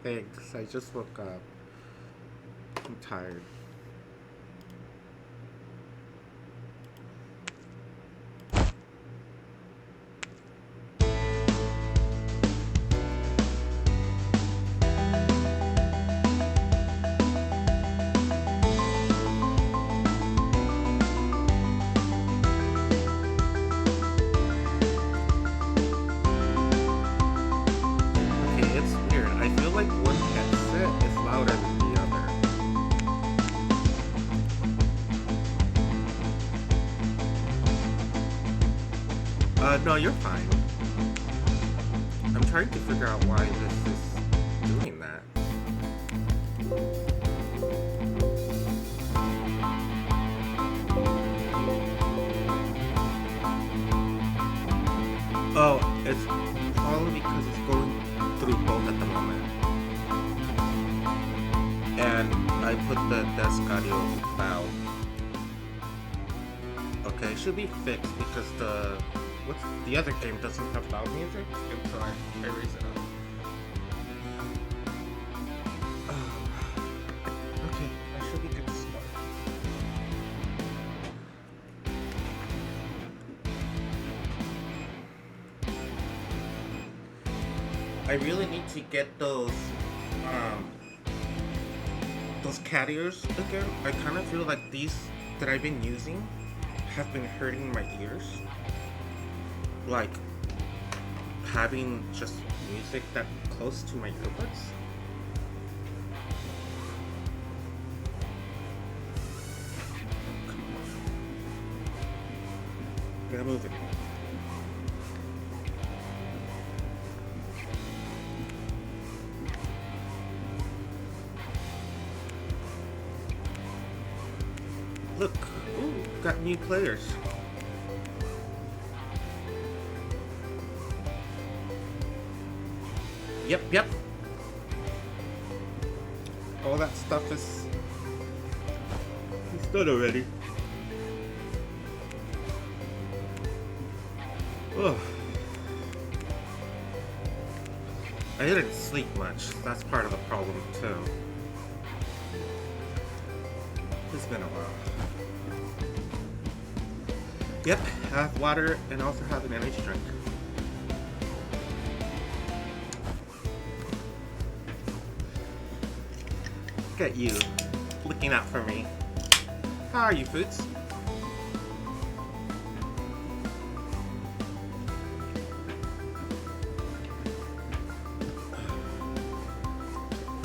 Thanks. I just woke up. I'm tired. Okay, it's weird. I feel like one headset is louder than the other. No, you're fine. I'm trying to figure out why this is doing that. Oh, it's probably because it's going through both at the moment. And I put the desk audio loud. Okay, it should be fixed because the other game doesn't have loud music until I raise it up. Okay, I should be good to start. I really need to get those cat ears again. I kind of feel like these that I've been using have been hurting my ears. Like having just music that close to my earbuds. Come on. Gotta move it. Look, ooh, got new players. Yep. All that stuff is done already. Ugh. I didn't sleep much. That's part of the problem too. It's been a while. Yep, have water and also have an energy drink. Look at you, looking out for me. How are you, Foods?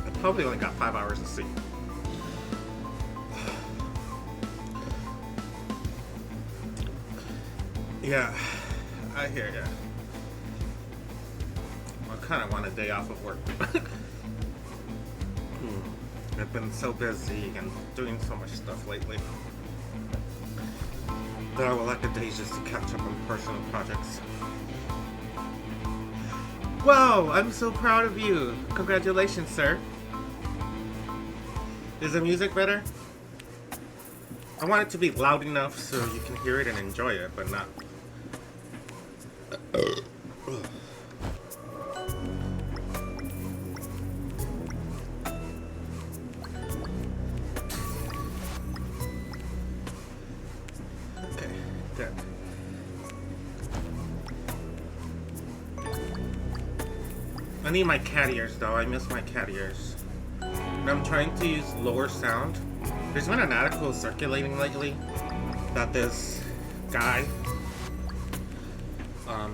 I probably only got 5 hours of sleep. Yeah, I hear ya. I kind of want a day off of work. I've been so busy and doing so much stuff lately that I would like a day just to catch up on personal projects. Wow, I'm so proud of you. Congratulations, sir. Is the music better? I want it to be loud enough so you can hear it and enjoy it, but not. Okay, good. I need my cat ears though. I miss my cat ears. And I'm trying to use lower sound. There's been an article circulating lately that this guy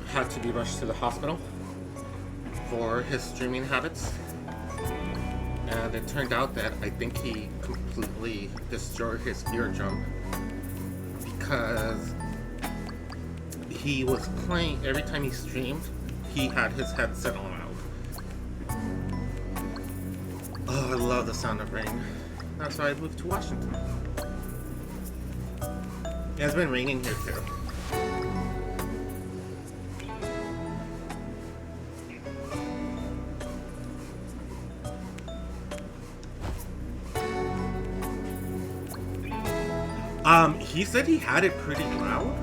had to be rushed to the hospital for his streaming habits. And it turned out that I think he completely destroyed his eardrum because he was playing, every time he streamed, he had his headset on loud. Oh, I love the sound of rain. That's why I moved to Washington. Yeah, it's been raining here too. He said he had it pretty loud.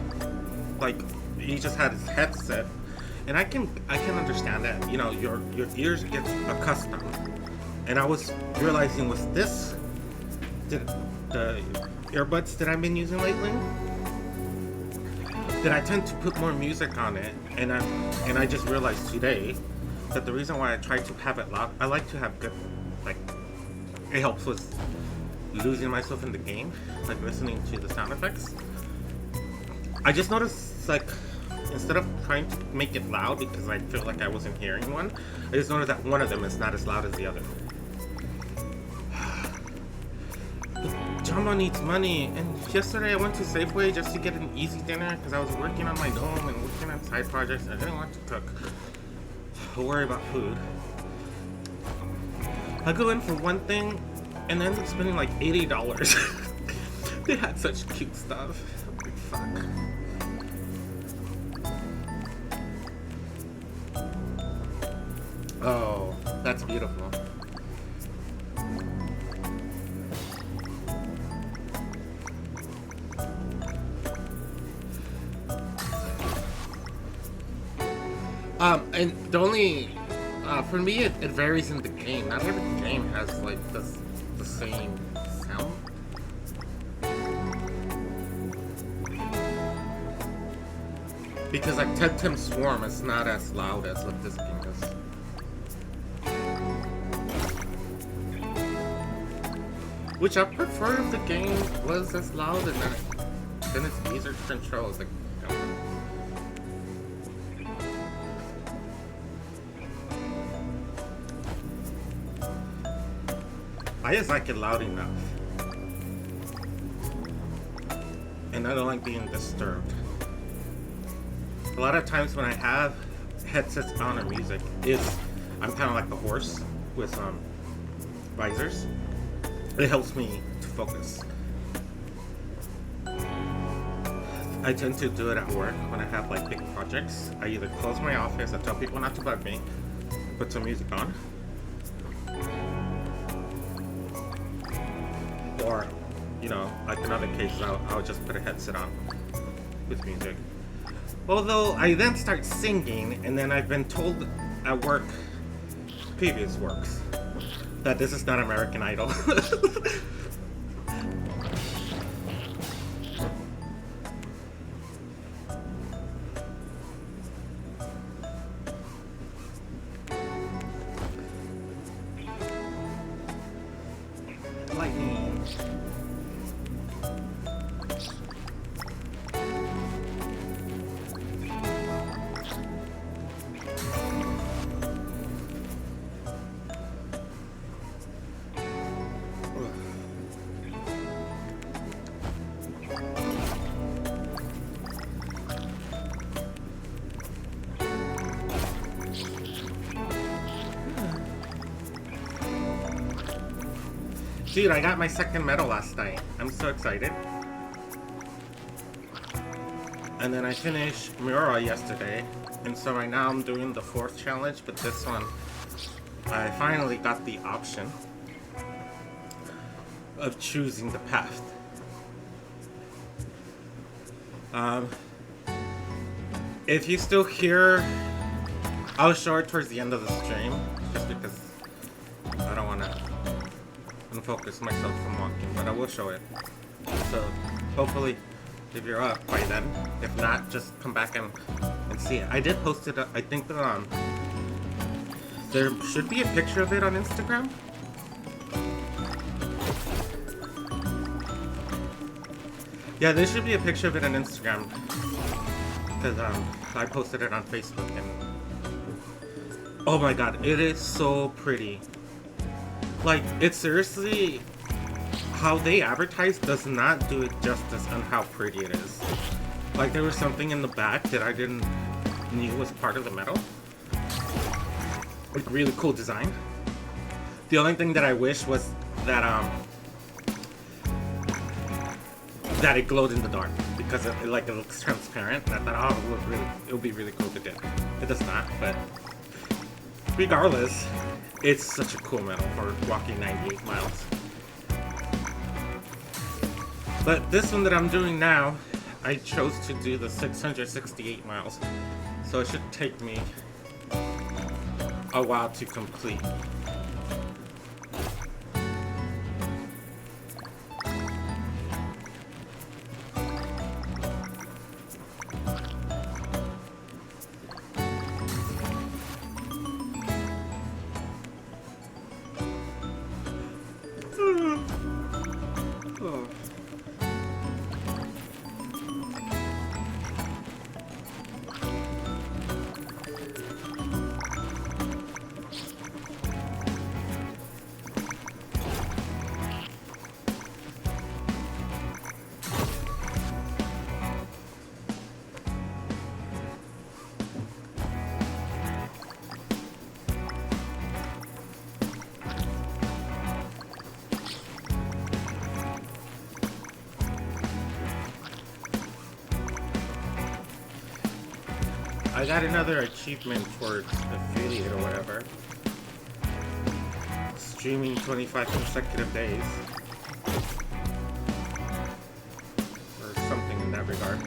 Like, he just had his headset. And I can understand that. You know, your ears get accustomed And I was realizing with this, the earbuds that I've been using lately, that I tend to put more music on it, and I just realized today that the reason why I try to have it loud, I like to have good, like, it helps with losing myself in the game, like listening to the sound effects. I just noticed, like, instead of trying to make it loud because I feel like I wasn't hearing one, I just noticed that one of them is not as loud as the other. Jumbo needs money, and yesterday I went to Safeway just to get an easy dinner because I was working on my dome and working on side projects and I didn't want to cook or worry about food. I go in for one thing and end up spending like $80. They had such cute stuff. Like, fuck. Oh, that's beautiful. And the only, for me, it varies in the game. Not every game has, like, the same sound. Because, like, Ted Swarm is not as loud as what this game is. Which I prefer if the game was as loud and then it's easier to control. It's like, I just like it loud enough. And I don't like being disturbed. A lot of times when I have headsets on or music, I'm kind of like the horse with visors. It helps me to focus. I tend to do it at work when I have like big projects. I either close my office, I tell people not to bug me, put some music on, or, you know, like in other cases, I'll just put a headset on with music. Although I then start singing, and then I've been told at work, previous works, that this is not American Idol. Lightning. Dude, I got my second medal last night. I'm so excited. And then I finished Miura yesterday. And so right now I'm doing the 4th challenge, but this one, I finally got the option of choosing the path. If you still hear, I'll show it towards the end of the stream, just because I don't want to unfocus myself from walking, but I will show it. So hopefully, if you're up by then, if not, just come back and see it. I did post it. I think that there should be a picture of it on Instagram. Yeah, there should be a picture of it on Instagram because I posted it on Facebook and oh my god, it is so pretty. Like, it's seriously, how they advertise does not do it justice on how pretty it is. Like, there was something in the back that I didn't knew was part of the medal. Like, really cool design. The only thing that I wish was that that it glowed in the dark because it looks transparent. And I thought, oh, it would be really cool if it did. It does not, but regardless, it's such a cool medal for walking 98 miles. But this one that I'm doing now, I chose to do the 668 miles. So it should take me a while to complete. I got another achievement for affiliate or whatever. Streaming 25 consecutive days. Or something in that regard.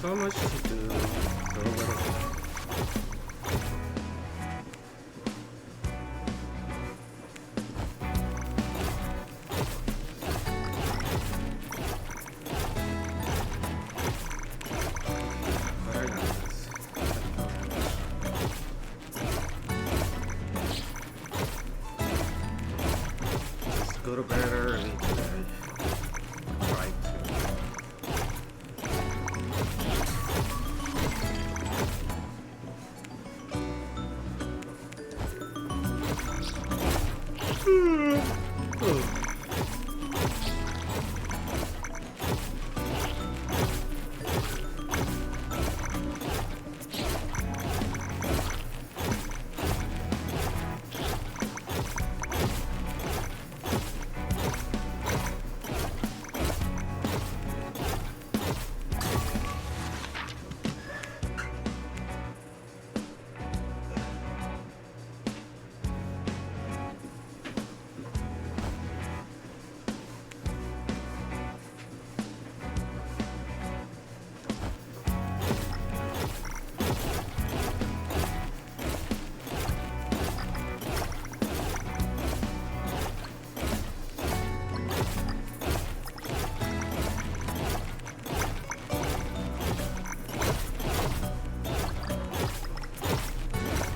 So much to do. So little. But I got this. Just go to bed early today. Try to.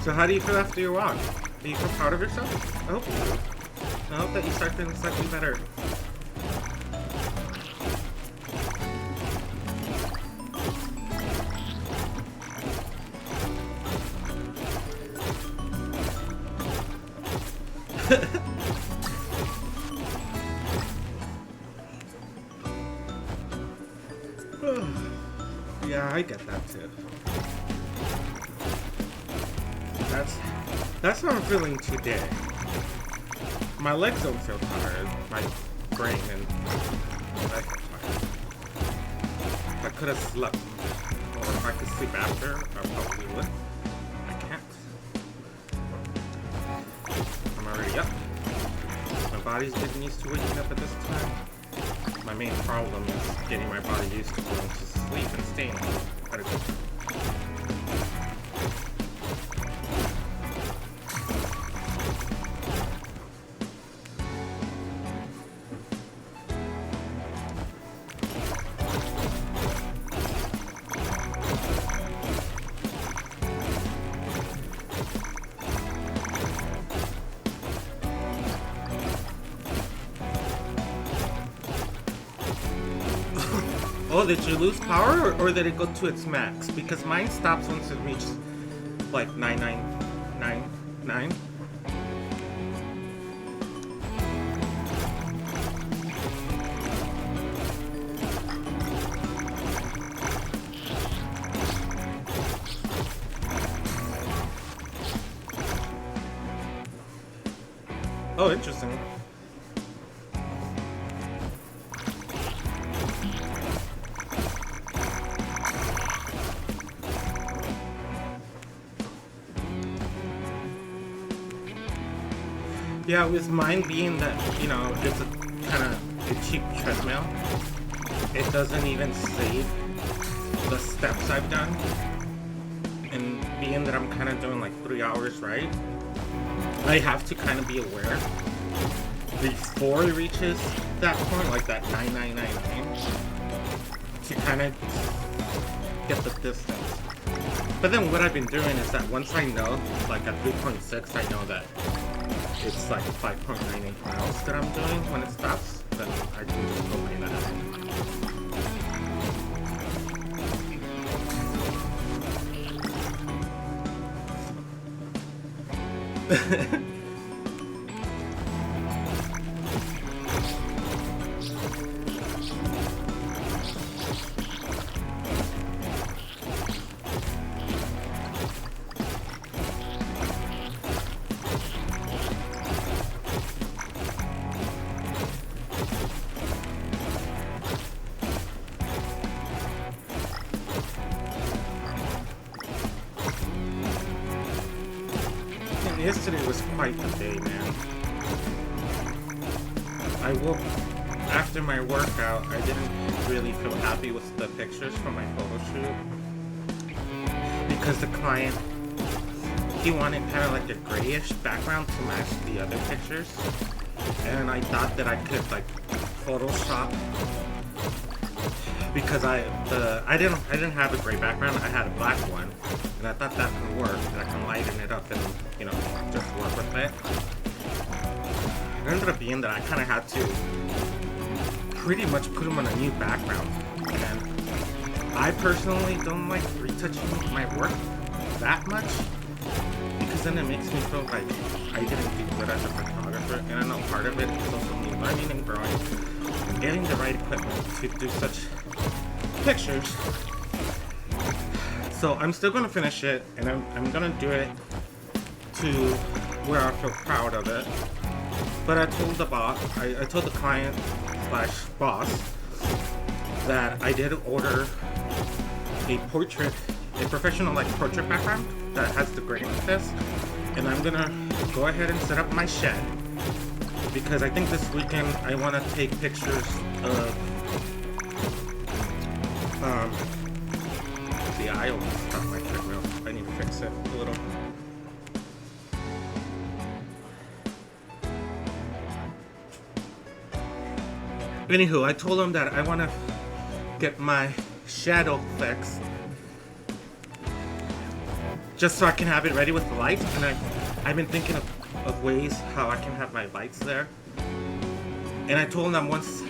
So how do you feel after your walk? Do you feel proud of yourself? I hope you do. I hope that you start feeling slightly better. Yeah, I get that too. That's how I'm feeling today. My legs don't feel tired. My brain and I feel tired. If I could have slept, or if I could sleep after, I probably would. I can't. I'm already up. My body's getting used to waking up at this time. My main problem is getting my body used to going to sleep and staying at a good time. Oh, did you lose power or did it go to its max? Because mine stops once it reaches like 9999. Oh, interesting. Yeah, with mine being that, you know, it's a kind of a cheap treadmill, it doesn't even save the steps I've done, and being that I'm kind of doing like 3 hours, right? I have to kind of be aware before it reaches that point, like that 9999, to kind of get the distance. But then what I've been doing is that once I know, like at 3.6, I know that it's like 5.98 miles that I'm doing when it stops, then I can just go by that. Yesterday was quite the day, man. I woke after my workout. I didn't really feel happy with the pictures from my photo shoot because the client, he wanted kind of like a grayish background to match the other pictures, and I thought that I could like Photoshop, because I didn't have a gray background. I had a black one, and I thought that would work. That I can lighten it up and, you know, just work with it. It ended up being that I kind of had to pretty much put them on a new background, and I personally don't like retouching my work that much, because then it makes me feel like I didn't do good as a photographer. And I know part of it is also me learning and growing and getting the right equipment to do such pictures. So I'm still gonna finish it, and I'm gonna do it to where I feel proud of it. But I told the boss, I told the client slash boss that I did order a portrait, a professional like portrait background that has the grading like this, and I'm gonna go ahead and set up my shed, because I think this weekend I want to take pictures of the aisle stuff. My treadmill, I need to fix it a little. Anywho, I told him that I want to get my shadow fixed just so I can have it ready with the lights, and I've been thinking of ways how I can have my lights there. And I told him once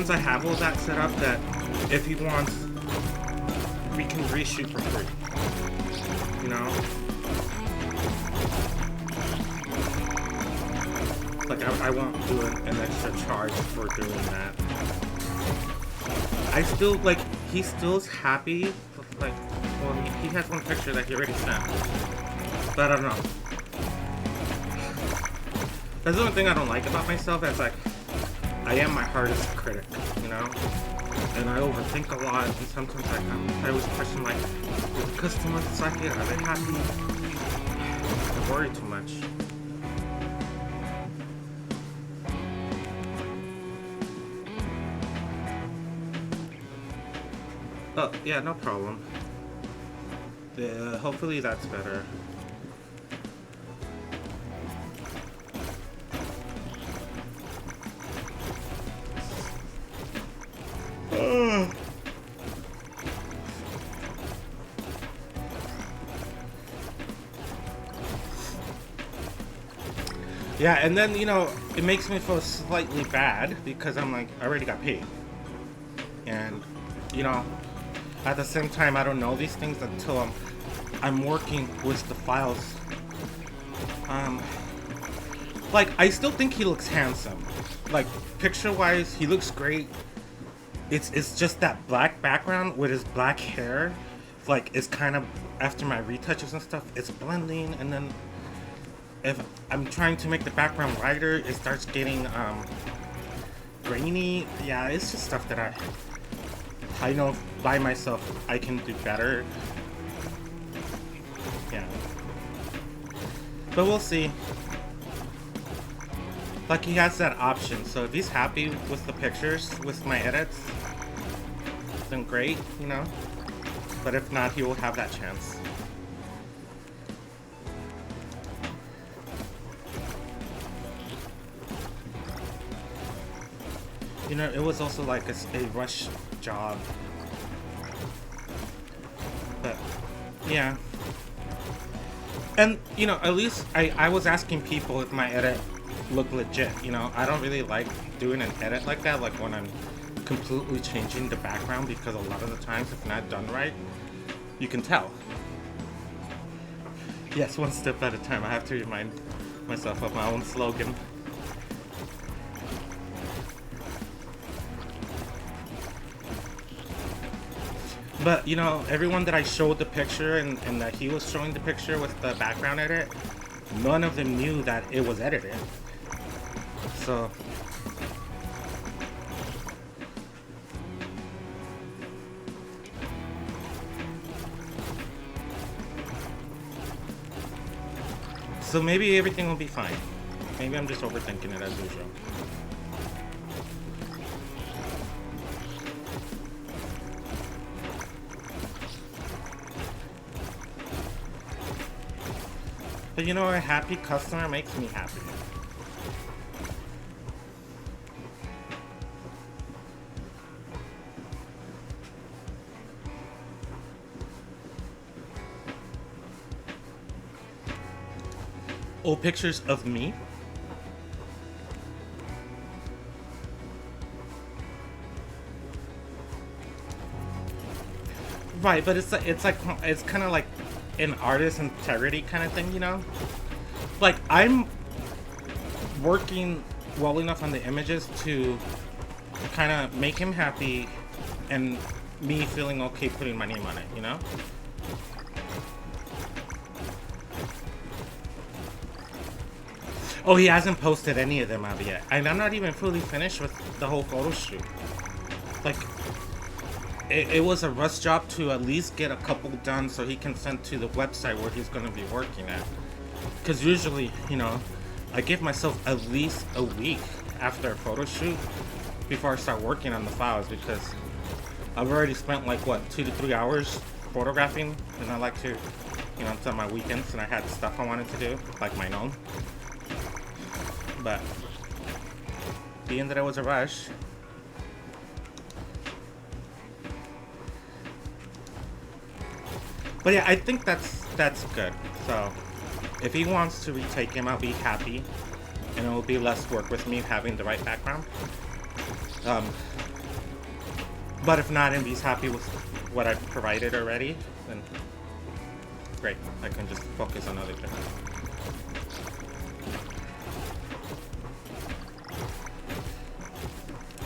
I have all that set up, that if he wants, we can reshoot for free, you know? Like, I won't do an extra charge for doing that. I still, like, he still's happy, like, well, he has one picture that he already sent, but I don't know. That's the only thing I don't like about myself, is like, I am my hardest critic, you know? And I overthink a lot, and sometimes I always question, like, do the customers like it? Are they happy? I worry too much. Oh, yeah, no problem. Yeah, hopefully that's better. Yeah, and then, you know, it makes me feel slightly bad because I'm like, I already got paid. And, you know, at the same time, I don't know these things until I'm working with the files. Like, I still think he looks handsome. Like, picture-wise, he looks great. It's just that black background with his black hair, like, it's kind of, after my retouches and stuff, it's blending, and then if I'm trying to make the background lighter, it starts getting grainy. Yeah, it's just stuff that I know by myself I can do better. Yeah. But we'll see. Like, he has that option, so if he's happy with the pictures, with my edits, then great, you know? But if not, he will have that chance. You know, it was also like a rush job. But, yeah. And, you know, at least I was asking people if my edit looked legit, you know? I don't really like doing an edit like that, like when I'm completely changing the background, because a lot of the times, if not done right, you can tell. Yes, one step at a time. I have to remind myself of my own slogan. But, you know, everyone that I showed the picture and that he was showing the picture with the background edit, none of them knew that it was edited. So... So maybe everything will be fine. Maybe I'm just overthinking it as usual. But you know, a happy customer makes me happy. Old pictures of me? Right, but it's kind of like an artist integrity kind of thing, you know? Like, I'm working well enough on the images to kind of make him happy and me feeling okay putting my name on it, you know? Oh, he hasn't posted any of them out yet. And I'm not even fully finished with the whole photo shoot. Like, it was a rush job to at least get a couple done so he can send to the website where he's going to be working at. Because usually, you know, I give myself at least a week after a photo shoot before I start working on the files, because I've already spent like, what, 2 to 3 hours photographing, and I like to, you know, it's on my weekends and I had stuff I wanted to do, like my own. But being that it was a rush, but yeah, I think that's good. So if he wants to retake him, I'll be happy, and it will be less work with me having the right background. But if not, and he's happy with what I've provided already, then great. I can just focus on other things.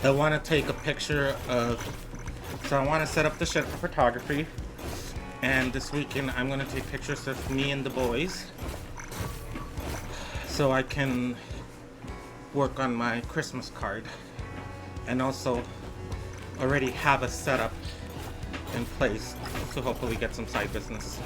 I want to take a picture of, so I want to set up the shit for photography, and this weekend I'm going to take pictures of me and the boys so I can work on my Christmas card, and also already have a setup in place to hopefully get some side business.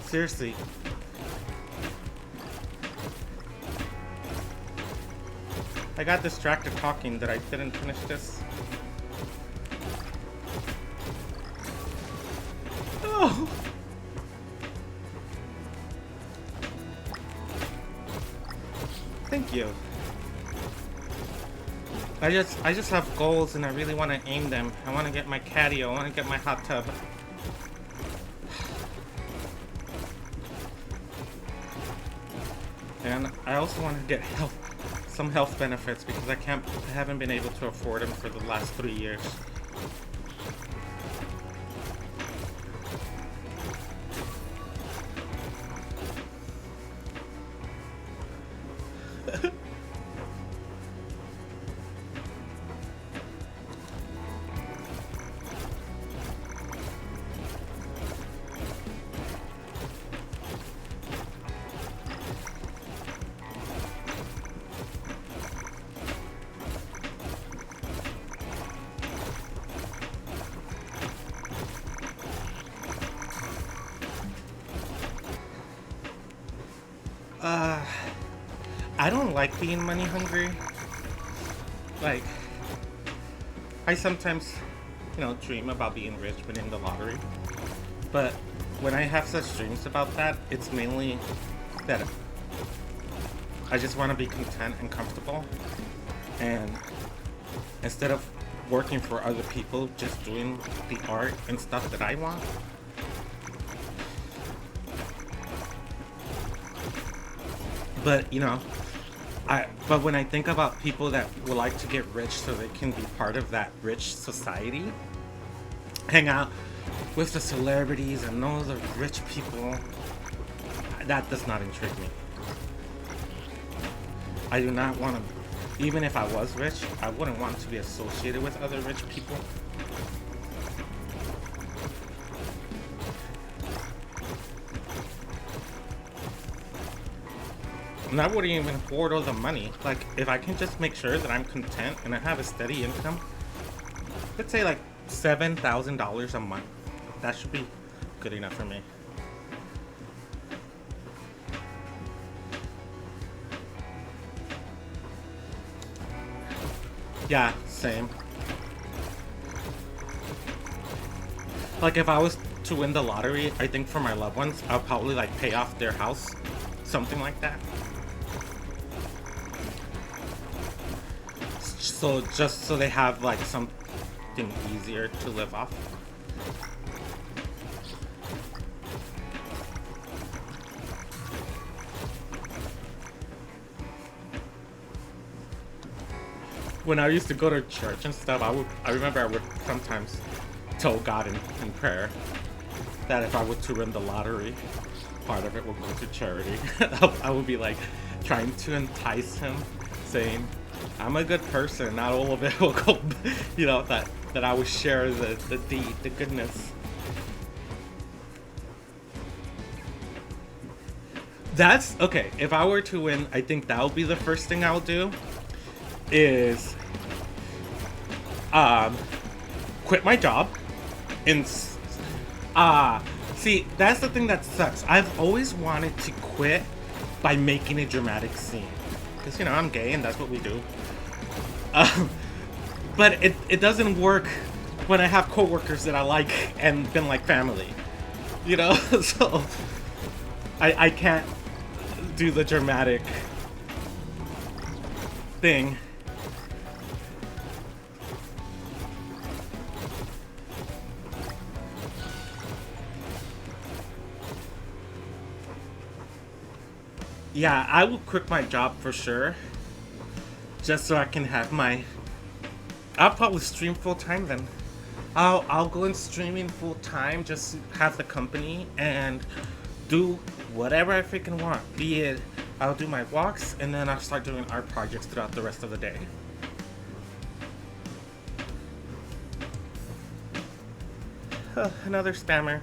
Seriously. I got distracted talking that I didn't finish this. Oh. Thank you. I just have goals and I really want to aim them. I want to get my catio, I want to get my hot tub. And I also want to get some health benefits, because I haven't been able to afford them for the last 3 years. I don't like being money hungry. Like, I sometimes, dream about being rich, winning the lottery. But when I have such dreams about that, it's mainly that I just want to be content and comfortable. And instead of working for other people, just doing the art and stuff that I want. But, but when I think about people that would like to get rich so they can be part of that rich society, hang out with the celebrities and know the rich people, that does not intrigue me. I do not want to, even if I was rich, I wouldn't want to be associated with other rich people. And I wouldn't even hoard all the money. Like, if I can just make sure that I'm content and I have a steady income, let's say like $7,000 a month, that should be good enough for me. Yeah, same. Like, if I was to win the lottery, I think for my loved ones, I'll probably like pay off their house, something like that. So just so they have like something easier to live off. When I used to go to church and stuff, I remember I would sometimes tell God in prayer that if I were to win the lottery, part of it would go to charity. I would be like trying to entice him, saying, I'm a good person, not all of it will go, that I would share the deed, the goodness. That's, okay, if I were to win, I think that would be the first thing I'll do, is, quit my job, and, see, that's the thing that sucks. I've always wanted to quit by making a dramatic scene. Because, I'm gay and that's what we do. But it doesn't work when I have coworkers that I like and been like family. So I can't do the dramatic thing. Yeah, I will quit my job for sure. Just so I can have I'll probably stream full time then. I'll go in streaming full time, just have the company and do whatever I freaking want. Be it, I'll do my walks and then I'll start doing art projects throughout the rest of the day. Another spammer.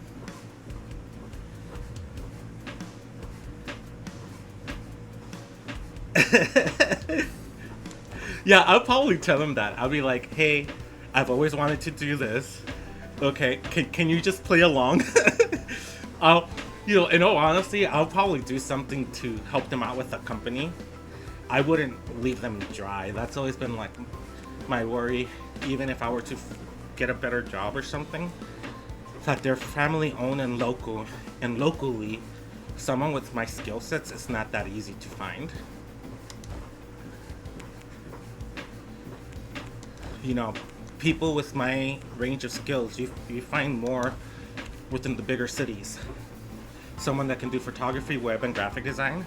Yeah, I'll probably tell him that. I'll be like, hey, I've always wanted to do this. Okay, can you just play along? In all honesty, I'll probably do something to help them out with the company. I wouldn't leave them dry. That's always been like my worry, even if I were to get a better job or something. That they're family owned and local, and locally, someone with my skill sets is not that easy to find. People with my range of skills, you find more within the bigger cities. Someone that can do photography, web, and graphic design.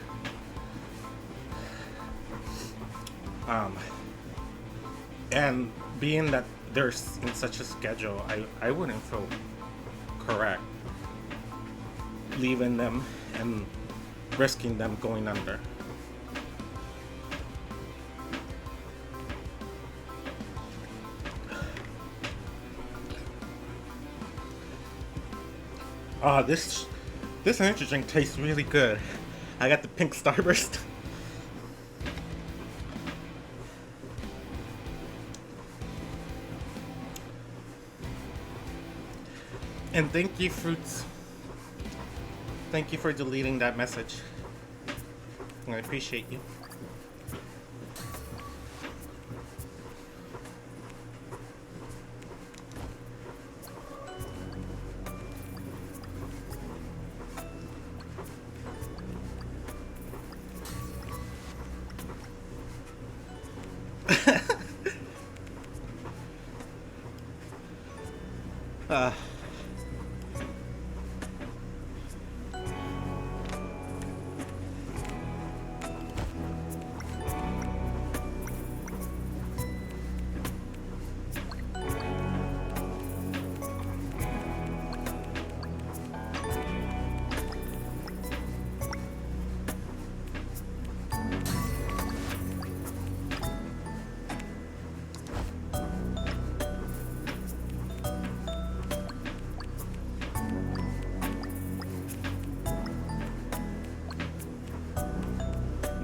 And being that they're in such a schedule, I wouldn't feel correct leaving them and risking them going under. This energy drink tastes really good. I got the pink Starburst. And thank you, Fruits. Thank you for deleting that message. I appreciate you. uh,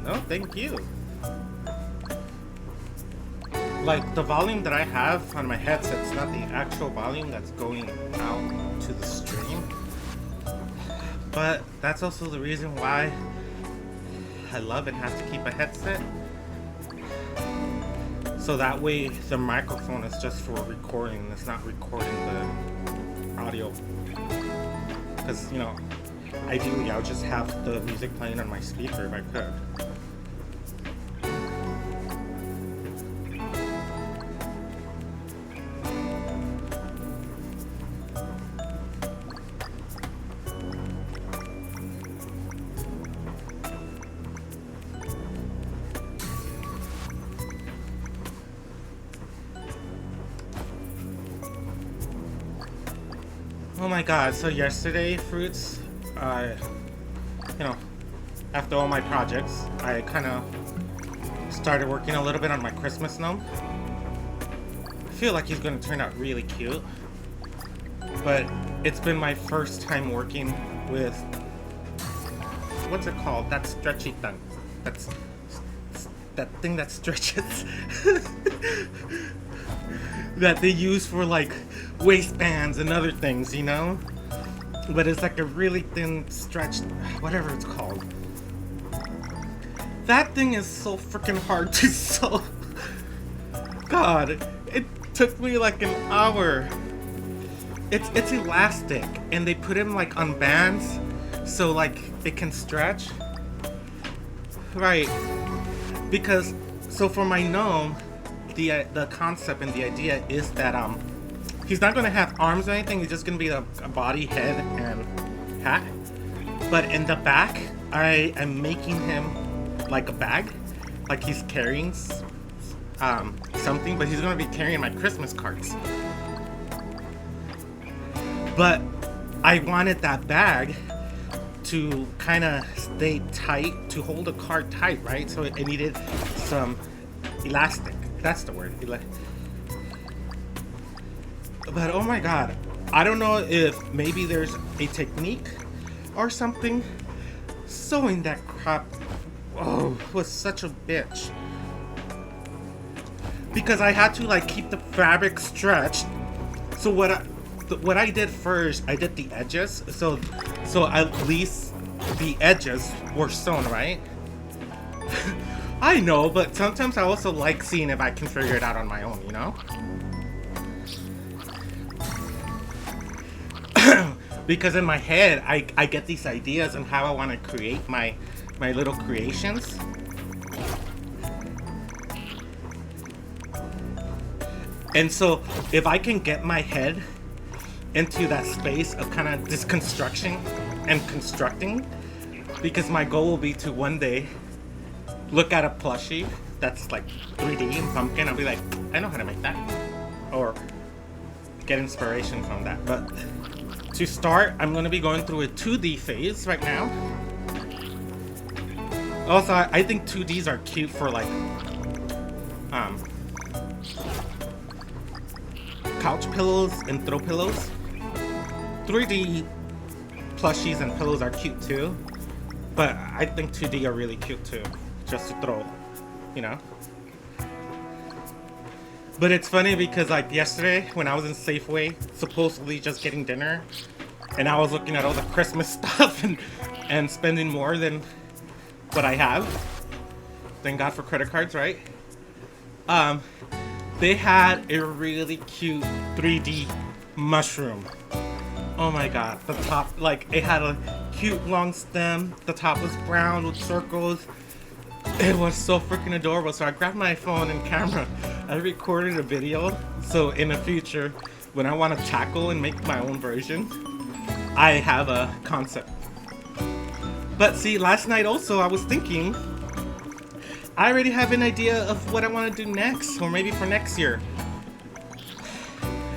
no, thank you. Like, the volume that I have on my headset's not the actual volume that's going out to the stream. But that's also the reason why I love and have to keep a headset. So that way the microphone is just for recording, it's not recording the audio. Because, you know, ideally I would just have the music playing on my speaker if I could. Oh my god, so yesterday, Fruits, you know, after all my projects, I kind of started working a little bit on my Christmas gnome. I feel like he's going to turn out really cute, but it's been my first time working with, what's it called? That stretchy thing. That's, that thing that stretches. That they use for like waistbands and other things, you know? But it's like a really thin stretched, whatever it's called. That thing is so freaking hard to sew. God, it took me like an hour. It's elastic, and they put him like on bands, so like it can stretch. Right, because so for my gnome, the concept and the idea is that he's not gonna have arms or anything. He's just gonna be a body, head, and hat. But in the back, I am making him like a bag, like he's carrying something, but he's gonna be carrying my Christmas cards. But I wanted that bag to kind of stay tight, to hold a card tight, right? So it needed some elastic. That's the word. But oh my god, I don't know if maybe there's a technique or something. Sewing that crap, oh, was such a bitch. Because I had to like keep the fabric stretched. So what I did first, I did the edges. So at least the edges were sewn, right? I know, but sometimes I also like seeing if I can figure it out on my own, you know? Because in my head, I get these ideas on how I want to create my little creations. And so, if I can get my head into that space of kind of disconstruction and constructing, because my goal will be to one day look at a plushie that's like 3D and pumpkin, I'll be like, I know how to make that. Or get inspiration from that. But to start, I'm going to be going through a 2D phase right now. Also, I think 2Ds are cute for like couch pillows and throw pillows. 3D plushies and pillows are cute too. But I think 2D are really cute too. Just to throw, you know? But it's funny because like yesterday when I was in Safeway, supposedly just getting dinner, and I was looking at all the Christmas stuff and spending more than what I have. Thank God for credit cards, right? They had a really cute 3D mushroom. Oh my god, the top, like, it had a cute long stem, the top was brown with circles. It was so freaking adorable. So I grabbed my phone and camera. I recorded a video. So in the future, when I want to tackle and make my own version, I have a concept. But see, last night also I was thinking, I already have an idea of what I want to do next, or maybe for next year.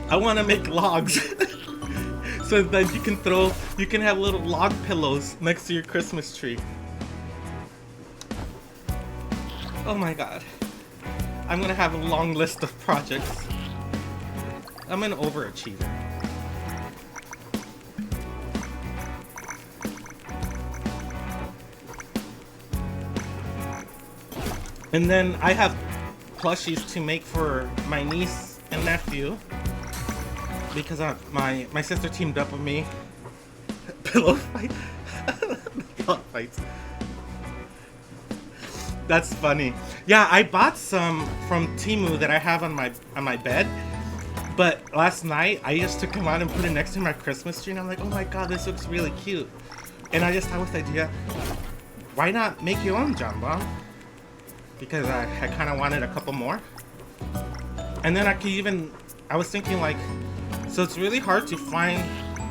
I want to make logs. So that you can have little log pillows next to your Christmas tree. Oh my god. I'm gonna have a long list of projects. I'm an overachiever. And then I have plushies to make for my niece and nephew. Because my sister teamed up with me. Pillow fight. Pillow fights. That's funny. Yeah, I bought some from Temu that I have on my bed. But last night I just took them out and put it next to my Christmas tree, and I'm like, oh my god, this looks really cute. And I just had this idea, why not make your own jambon? Because I kind of wanted a couple more. And then I was thinking like, so it's really hard to find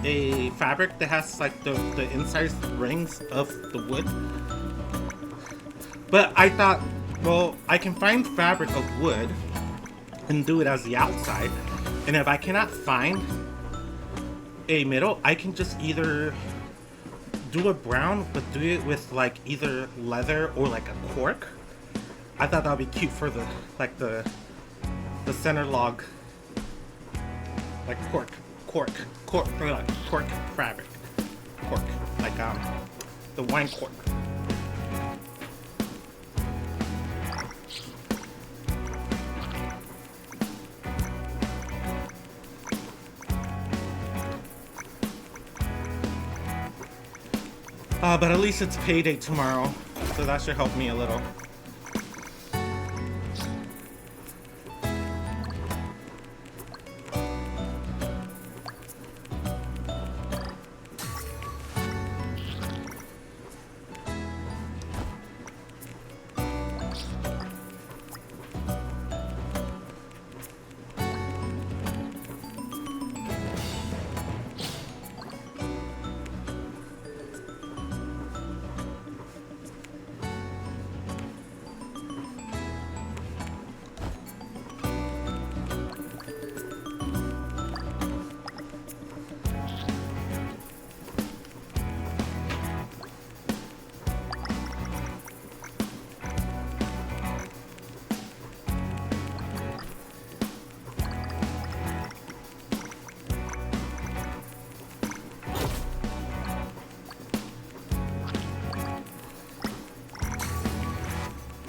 a fabric that has like the inside rings of the wood. But I thought, well, I can find fabric of wood and do it as the outside. And if I cannot find a middle, I can just either do a brown, but do it with like either leather or like a cork. I thought that would be cute for the center log. Like cork fabric. Cork. Like the wine cork. But at least it's payday tomorrow, so that should help me a little.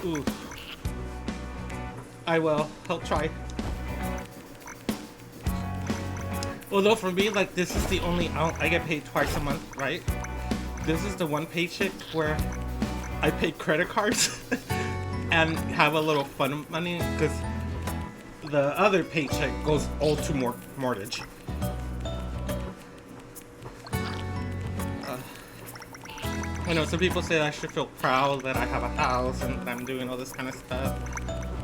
Ooh. I will. I'll try. Although for me, like, this is the only I get paid twice a month, right? This is the one paycheck where I pay credit cards and have a little fun money, because the other paycheck goes all to mortgage. I know some people say I should feel proud that I have a house and that I'm doing all this kind of stuff.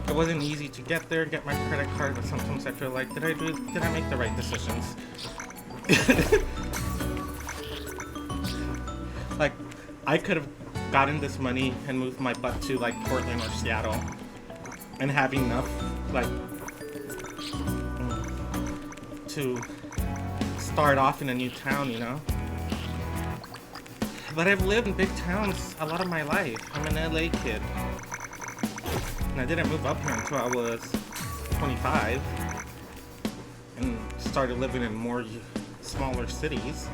It wasn't easy to get there, get my credit card, but sometimes I feel like, did I make the right decisions? Like, I could have gotten this money and moved my butt to like Portland or Seattle and have enough, like, to start off in a new town, you know? But I've lived in big towns a lot of my life. I'm an LA kid. And I didn't move up here until I was 25. And started living in more smaller cities.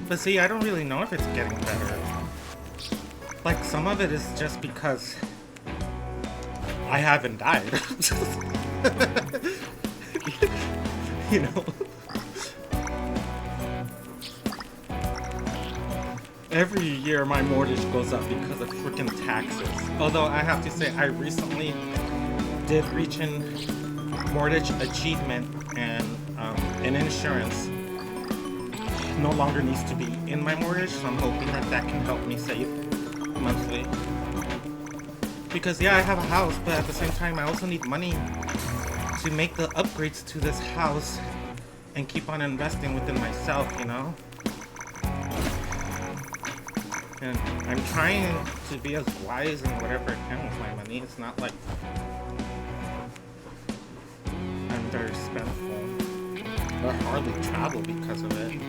But see, I don't really know if it's getting better. Like, some of it is just because I haven't died. You know? Every year my mortgage goes up because of freaking taxes. Although I have to say I recently did reach in mortgage achievement and insurance no longer needs to be in my mortgage, so I'm hoping that that can help me save monthly. Because yeah, I have a house, but at the same time I also need money to make the upgrades to this house and keep on investing within myself, you know? And I'm trying to be as wise and whatever I can with my money. It's not like I'm very spendful or hardly travel because of it.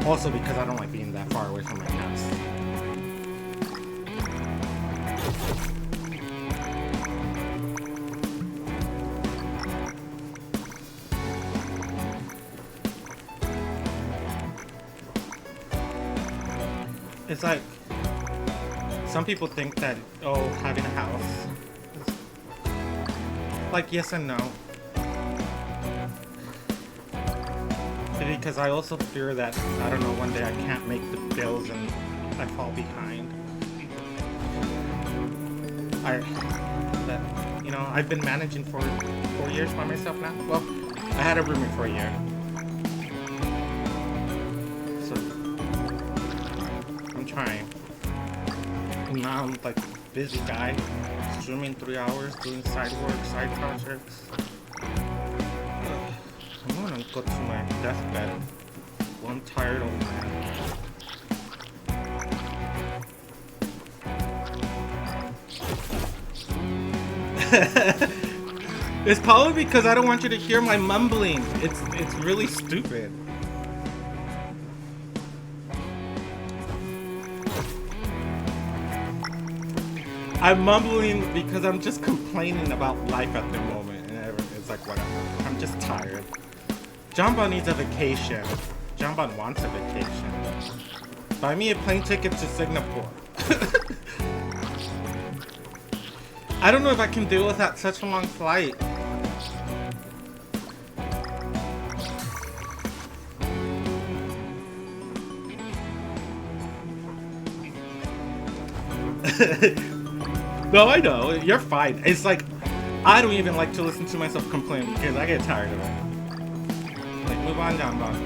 Also because I don't like being that far away from my house. It's like, some people think that, oh, having a house is like yes and no. Because I also fear that, I don't know, one day I can't make the bills and I fall behind. You know, I've been managing for 4 years by myself now. Well, I had a roommate for a year. So, I'm trying. And now I'm like busy guy, streaming 3 hours, doing side work, side projects. I'm gonna go to my deathbed. One tired old man. It's probably because I don't want you to hear my mumbling. It's really stupid. I'm mumbling because I'm just complaining about life at the moment, and it's like whatever. I'm just tired. Jambon needs a vacation. Jambon wants a vacation. Buy me a plane ticket to Singapore. I don't know if I can deal with that such a long flight. No, I know. You're fine. It's like, I don't even like to listen to myself complain because I get tired of it. Like, move on, Jambon.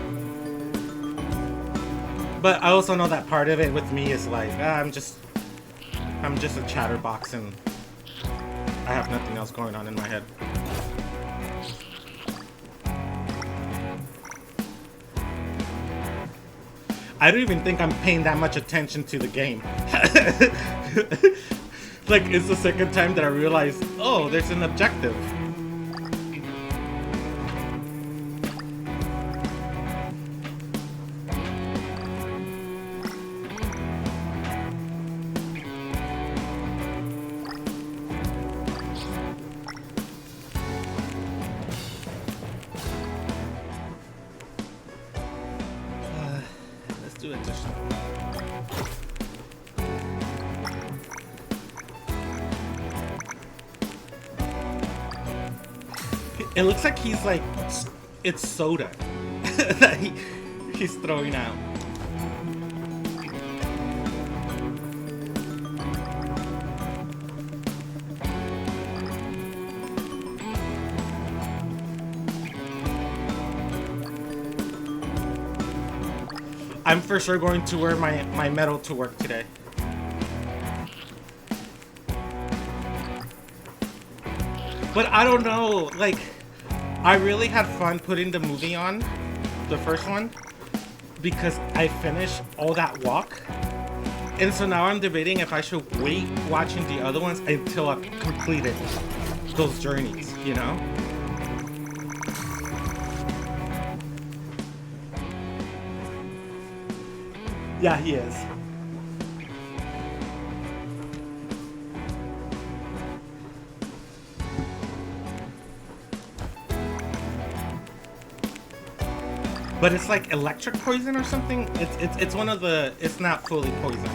But I also know that part of it with me is like, I'm just a chatterbox and I have nothing else going on in my head. I don't even think I'm paying that much attention to the game. Like, it's the second time that I realized, oh, there's an objective. Let's do additional. It looks like he's like, it's soda that he's throwing out. I'm for sure going to wear my medal to work today. But I don't know, like, I really had fun putting the movie on, the first one, because I finished all that walk. And so now I'm debating if I should wait watching the other ones until I've completed those journeys, you know? Yeah, he is. But it's like electric poison or something. It's one of the. It's not fully poisoned.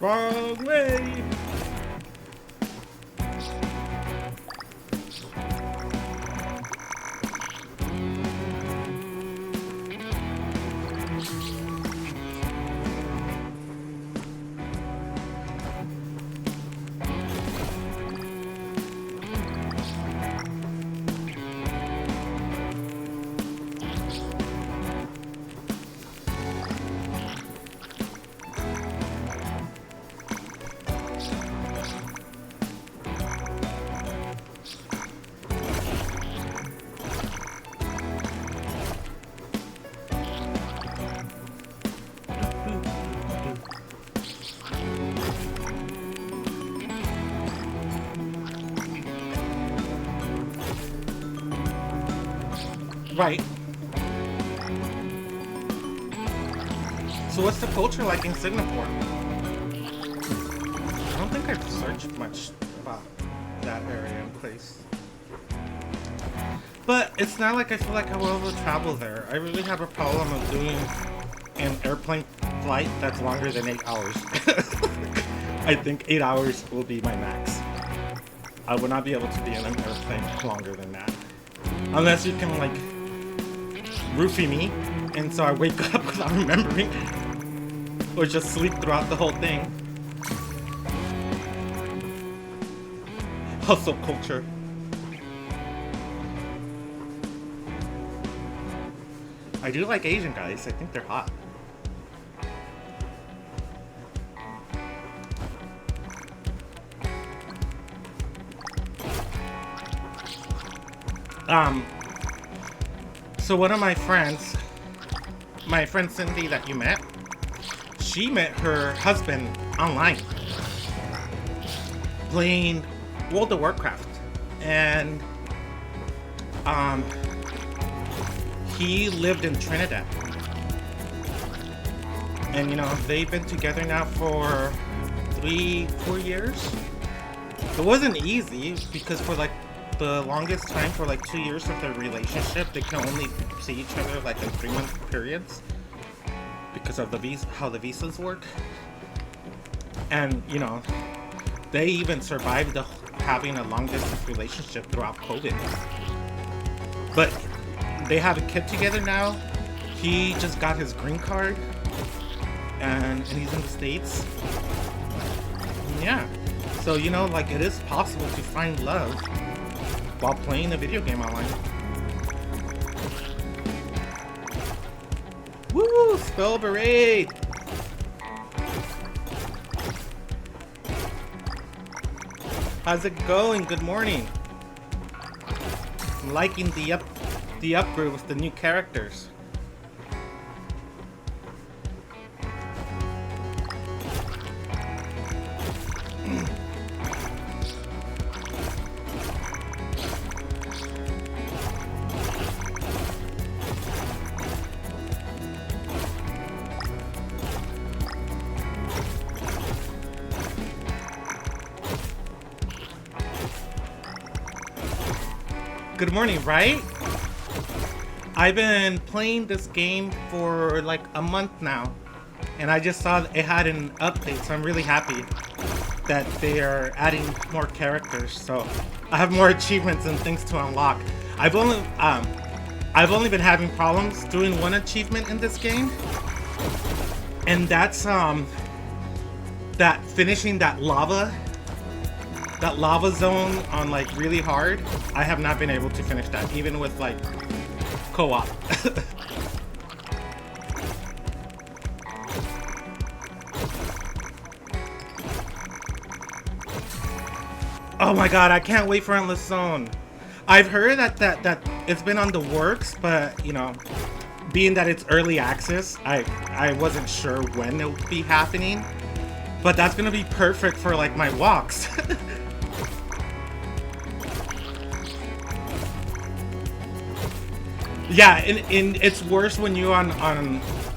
Wrong way! Right. So what's the culture like in Singapore? I don't think I've searched much about that area and place. But it's not like I feel like I will ever travel there. I really have a problem of doing an airplane flight that's longer than 8 hours. I think 8 hours will be my max. I would not be able to be in an airplane longer than that. Unless you can like roofie me, and so I wake up without remembering, or just sleep throughout the whole thing. Hustle culture. I do like Asian guys. I think they're hot. So one of my friends, my friend Cindy that you met, she met her husband online playing World of Warcraft, and he lived in Trinidad, and you know they've been together now for 3-4 years. It wasn't easy because for like the longest time, for like 2 years of their relationship, they can only see each other like in 3-month periods because of the visa, how the visas work. And you know, they even survived having a long distance relationship throughout COVID. But they have a kid together now. He just got his green card, and he's in the States. Yeah, so you know, like it is possible to find love while playing a video game online. Woo! Spell Brigade! How's it going? Good morning. I'm liking the upgrade with the new characters. Good morning, right? I've been playing this game for like a month now, and I just saw that it had an update, so I'm really happy that they are adding more characters. So I have more achievements and things to unlock. I've only been having problems doing one achievement in this game, and that's that finishing that lava zone on like really hard. I have not been able to finish that, even with like co-op. Oh my god, I can't wait for Endless Zone. I've heard that it's been on the works, but you know, being that it's early access, I wasn't sure when it would be happening. But that's gonna be perfect for like my walks. Yeah, and it's worse when you on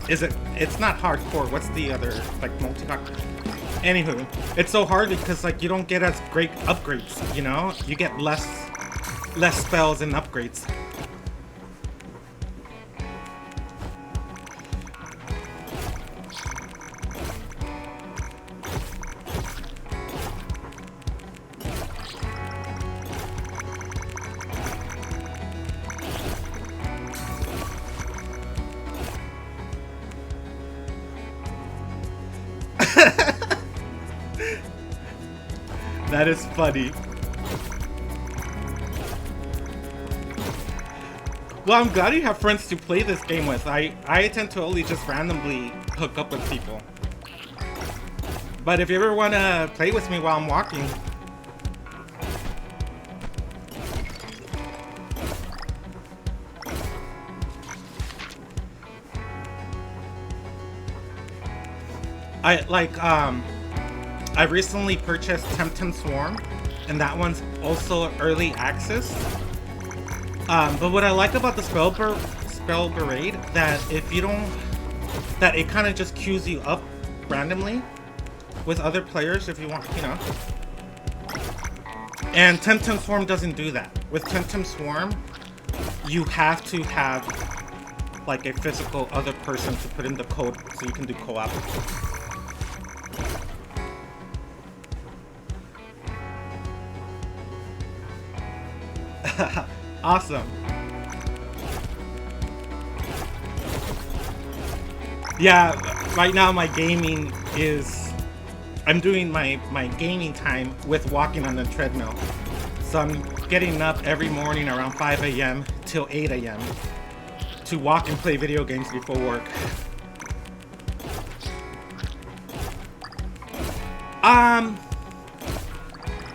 it's not hardcore. What's the other like multi-hardcore? Anywho, it's so hard because like you don't get as great upgrades, you know? You get less spells and upgrades. That is funny. Well, I'm glad you have friends to play this game with. I tend to only just randomly hook up with people. But if you ever want to play with me while I'm walking... I recently purchased Temtem Swarm, and that one's also early access. But what I like about the Spell Brigade, that if you don't... that it kind of just queues you up randomly with other players if you want, you know. And Temtem Swarm doesn't do that. With Temtem Swarm, you have to have like a physical other person to put in the code so you can do co-op. Awesome. Yeah, right now my gaming is... I'm doing my gaming time with walking on the treadmill. So I'm getting up every morning around 5 a.m. till 8 a.m. to walk and play video games before work.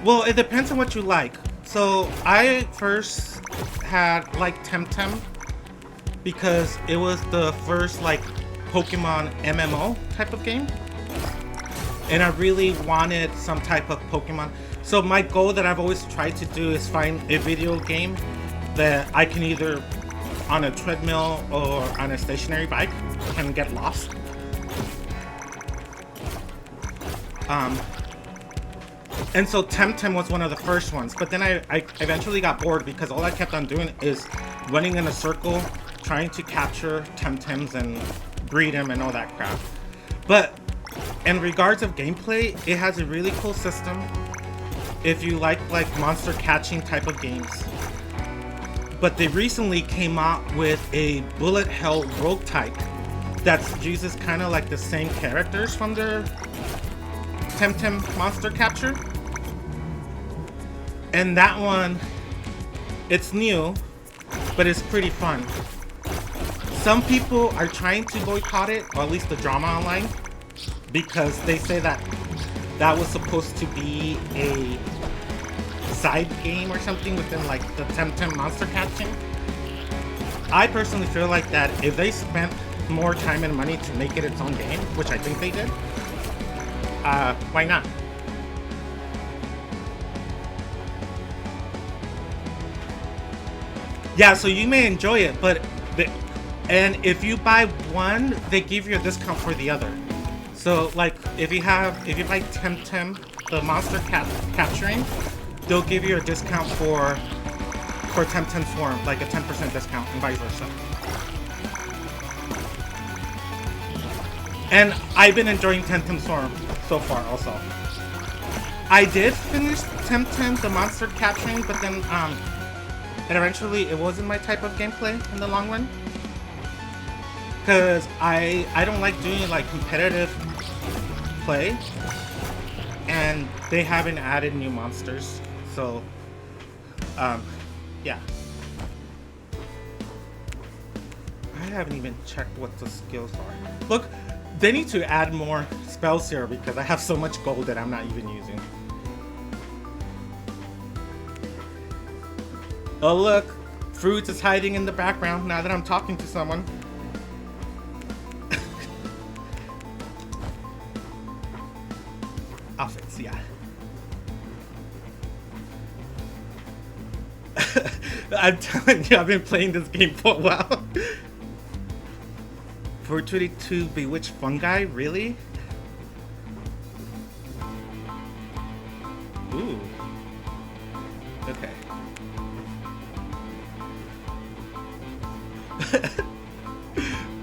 Well, it depends on what you like. So I first had like Temtem because it was the first like Pokemon MMO type of game, and I really wanted some type of Pokemon. So my goal that I've always tried to do is find a video game that I can either on a treadmill or on a stationary bike can get lost. And so Temtem was one of the first ones, but then I eventually got bored because all I kept on doing is running in a circle, trying to capture Temtems and breed them and all that crap. But in regards of gameplay, it has a really cool system if you like monster catching type of games. But they recently came out with a bullet hell rogue type that uses kind of like the same characters from their Temtem monster capture. And that one, it's new, but it's pretty fun. Some people are trying to boycott it, or at least the drama online, because they say that that was supposed to be a side game or something within like the Temtem monster catching. I personally feel like that if they spent more time and money to make it its own game, which I think they did, why not? Yeah, so you may enjoy it, but and if you buy one, they give you a discount for the other. So like if you buy Temtem, the monster capturing, they'll give you a discount for Temtem Swarm, like a 10% discount, and vice versa. And I've been enjoying Temtem Swarm so far also. I did finish Temtem, the monster capturing, but then and eventually it wasn't my type of gameplay in the long run. Because I don't like doing like competitive play, and they haven't added new monsters, so yeah. I haven't even checked what the skills are. Look, they need to add more spells here because I have so much gold that I'm not even using. Oh look, Fruits is hiding in the background now that I'm talking to someone. Outfits, yeah. I'm telling you, I've been playing this game for a while. 422 Bewitched Fungi, really? Ooh. Okay.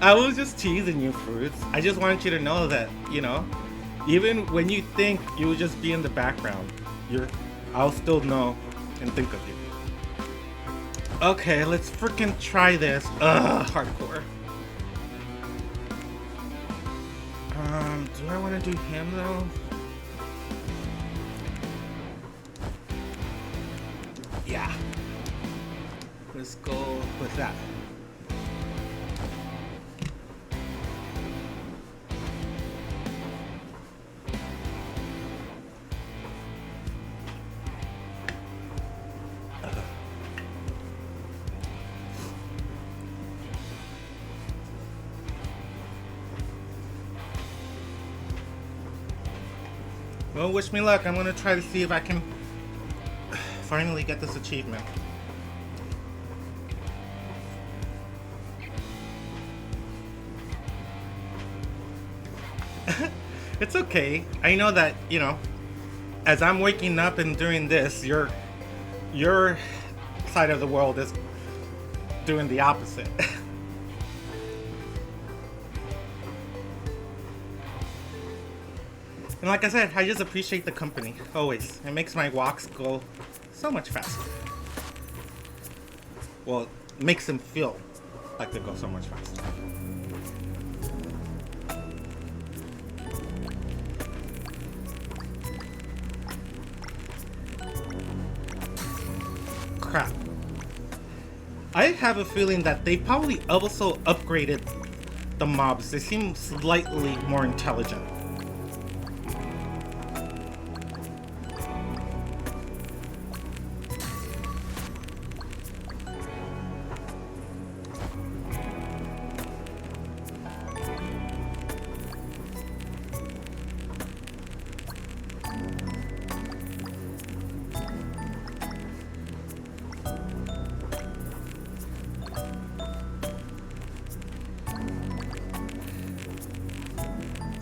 I was just teasing you, Fruits. I just wanted you to know that, you know, even when you think you will just be in the background, I'll still know and think of you. Okay, let's freaking try this. Ugh, hardcore. Do I want to do him though? Yeah. Let's go with that. Well, wish me luck. I'm gonna try to see if I can finally get this achievement. It's okay. I know that, you know, as I'm waking up and doing this, your side of the world is doing the opposite. And like I said, I just appreciate the company, always. It makes my walks go so much faster. Well, it makes them feel like they go so much faster. Crap. I have a feeling that they probably also upgraded the mobs. They seem slightly more intelligent.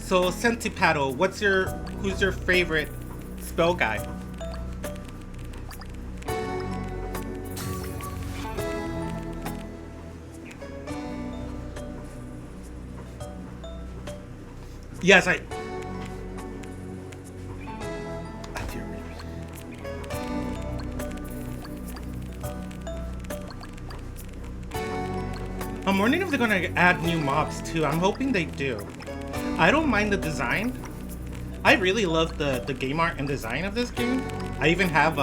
So, Sentipado, who's your favorite spell guy? Yes, I'm wondering if they're gonna add new mobs too. I'm hoping they do. I don't mind the design. I really love the game art and design of this game. I even have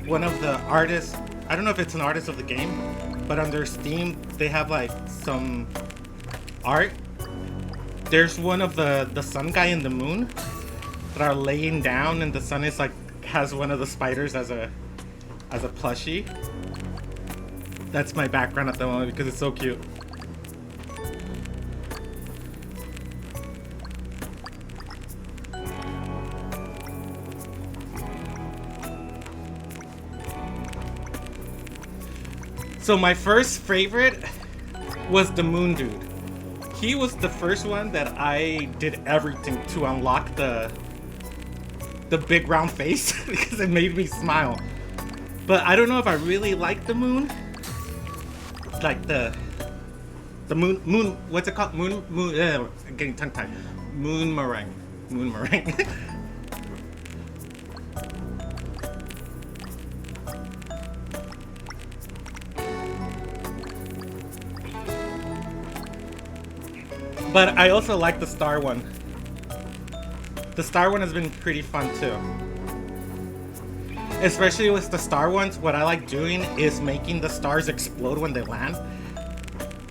one of the artists, I don't know if it's an artist of the game, but on their Steam, they have like some art. There's one of the sun guy and the moon that are laying down, and the sun is like, has one of the spiders as a plushie. That's my background at the moment because it's so cute. So my first favorite was the Moon Dude. He was the first one that I did everything to unlock the big round face because it made me smile. But I don't know if I really like the moon. Like the moon, what's it called? Moon, I'm getting tongue tied. Moon meringue. But I also like the star one. The star one has been pretty fun too. Especially with the star ones, what I like doing is making the stars explode when they land.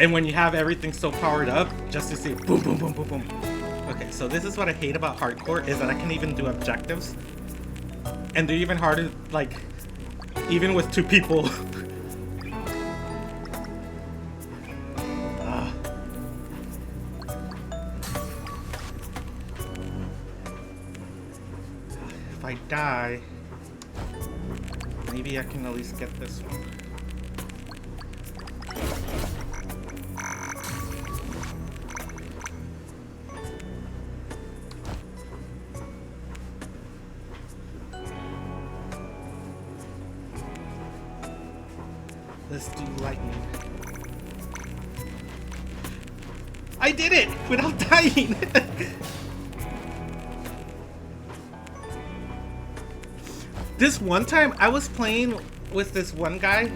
And when you have everything so powered up, just to see boom, boom, boom, boom, boom. Okay, so this is what I hate about hardcore, is that I can even do objectives. And they're even harder, like, even with two people. If I die, maybe I can at least get this one. Let's do lightning. I did it without dying! This one time, I was playing with this one guy,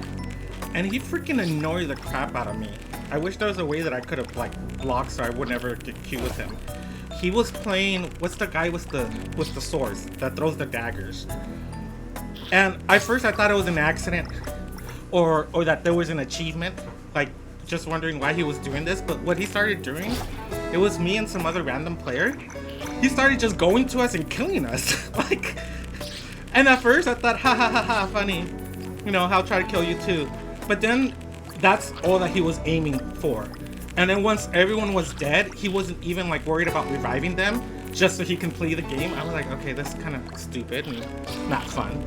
and he freaking annoyed the crap out of me. I wish there was a way that I could have, like, blocked so I would never get queued with him. he was playing. What's the guy with the swords that throws the daggers? And at first I thought it was an accident, or that there was an achievement. Like, just wondering why he was doing this. But what he started doing, it was me and some other random player. He started just going to us and killing us. Like, and at first I thought, ha ha ha ha, funny. You know, I'll try to kill you too. But then that's all that he was aiming for. And then once everyone was dead, he wasn't even like worried about reviving them just so he can play the game. I was like, okay, this is kind of stupid and not fun.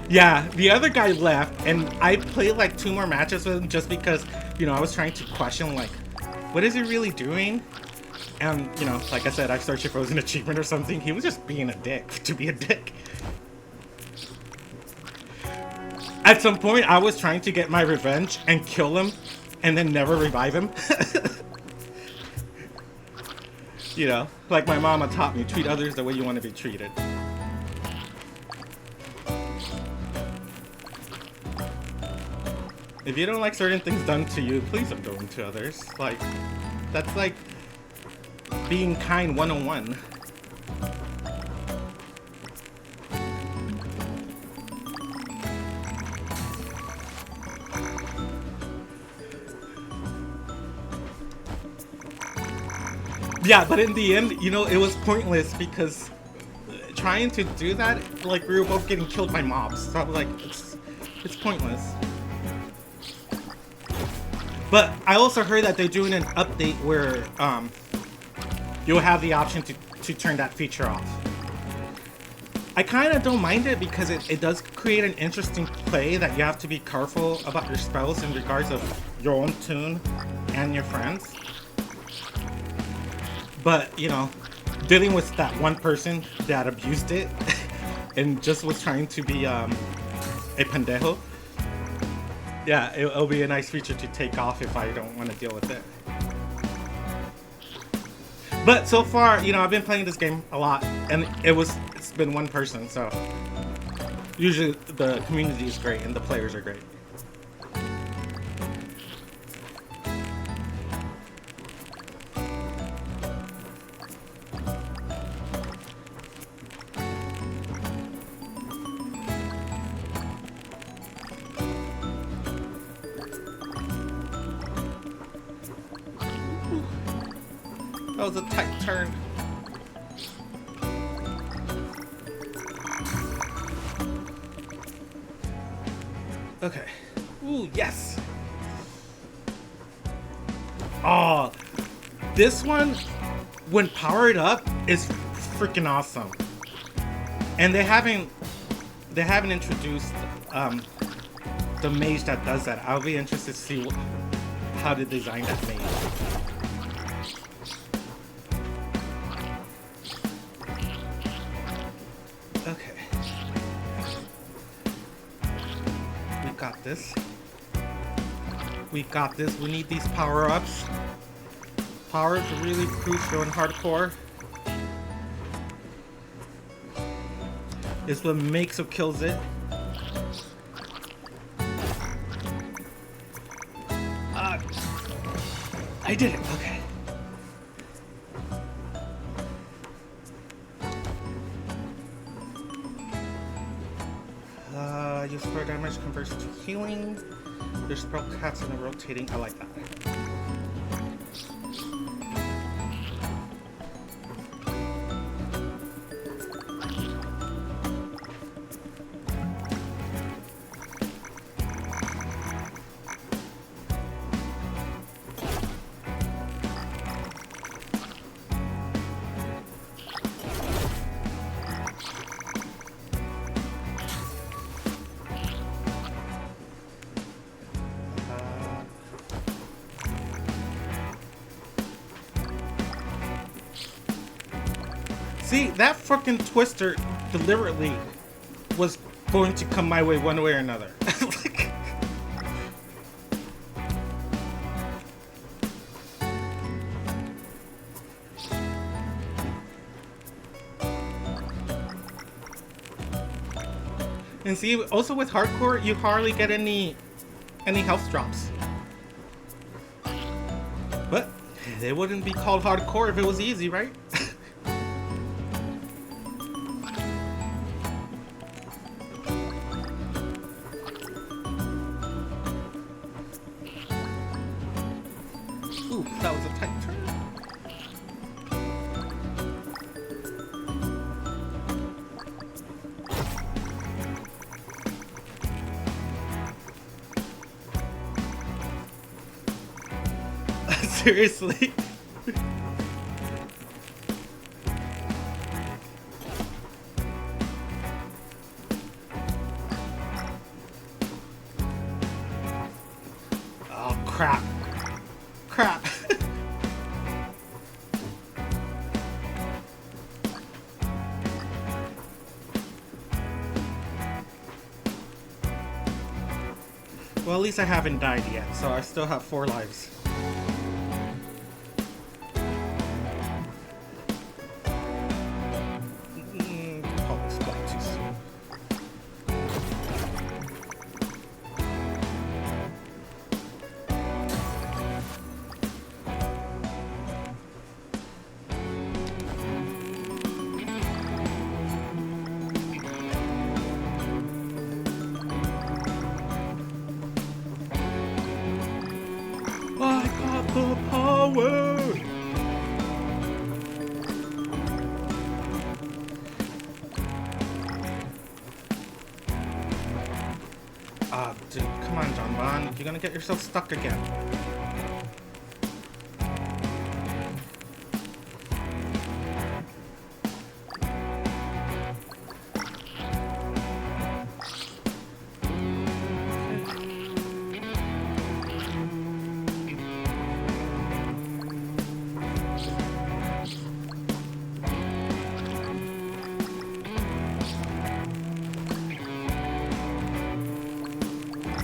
Yeah, the other guy left, and I played like 2 more matches with him just because, you know, I was trying to question, like, what is he really doing? And, you know, like I said, I searched if it was an achievement or something. He was just being a dick to be a dick. At some point, I was trying to get my revenge and kill him and then never revive him. You know, like my mama taught me, treat others the way you want to be treated. If you don't like certain things done to you, please don't do them to others. Like, that's like being kind 101. Yeah, but in the end, you know, it was pointless because trying to do that, like, we were both getting killed by mobs. So I was like, it's pointless. But I also heard that they're doing an update where you'll have the option to turn that feature off. I kind of don't mind it because it does create an interesting play that you have to be careful about your spells in regards of your own tune and your friends. But, you know, dealing with that one person that abused it and just was trying to be a pendejo. Yeah, it'll be a nice feature to take off if I don't want to deal with it. But so far, you know, I've been playing this game a lot, and it's been one person, so usually the community is great and the players are great. That was a tight turn. Okay. Ooh, yes! Oh, this one, when powered up, is freaking awesome. And they haven't introduced the mage that does that. I'll be interested to see how to design that mage. Okay. We got this. We got this. We need these power-ups. Power is really crucial in hardcore. It's what makes or kills it. I did it. Okay. Your spell damage converts to healing. Your spell casts in a rotating. I like that. See, that fucking twister deliberately was going to come my way one way or another. Like, and see, also with hardcore, you hardly get any any health drops. But it wouldn't be called hardcore if it was easy, right? Ooh, that was a tight turn. Seriously? Oh, crap. Crap. Well, at least I haven't died yet, so I still have 4 lives. I got the power! Dude, come on, John Bon. You're gonna get yourself stuck again.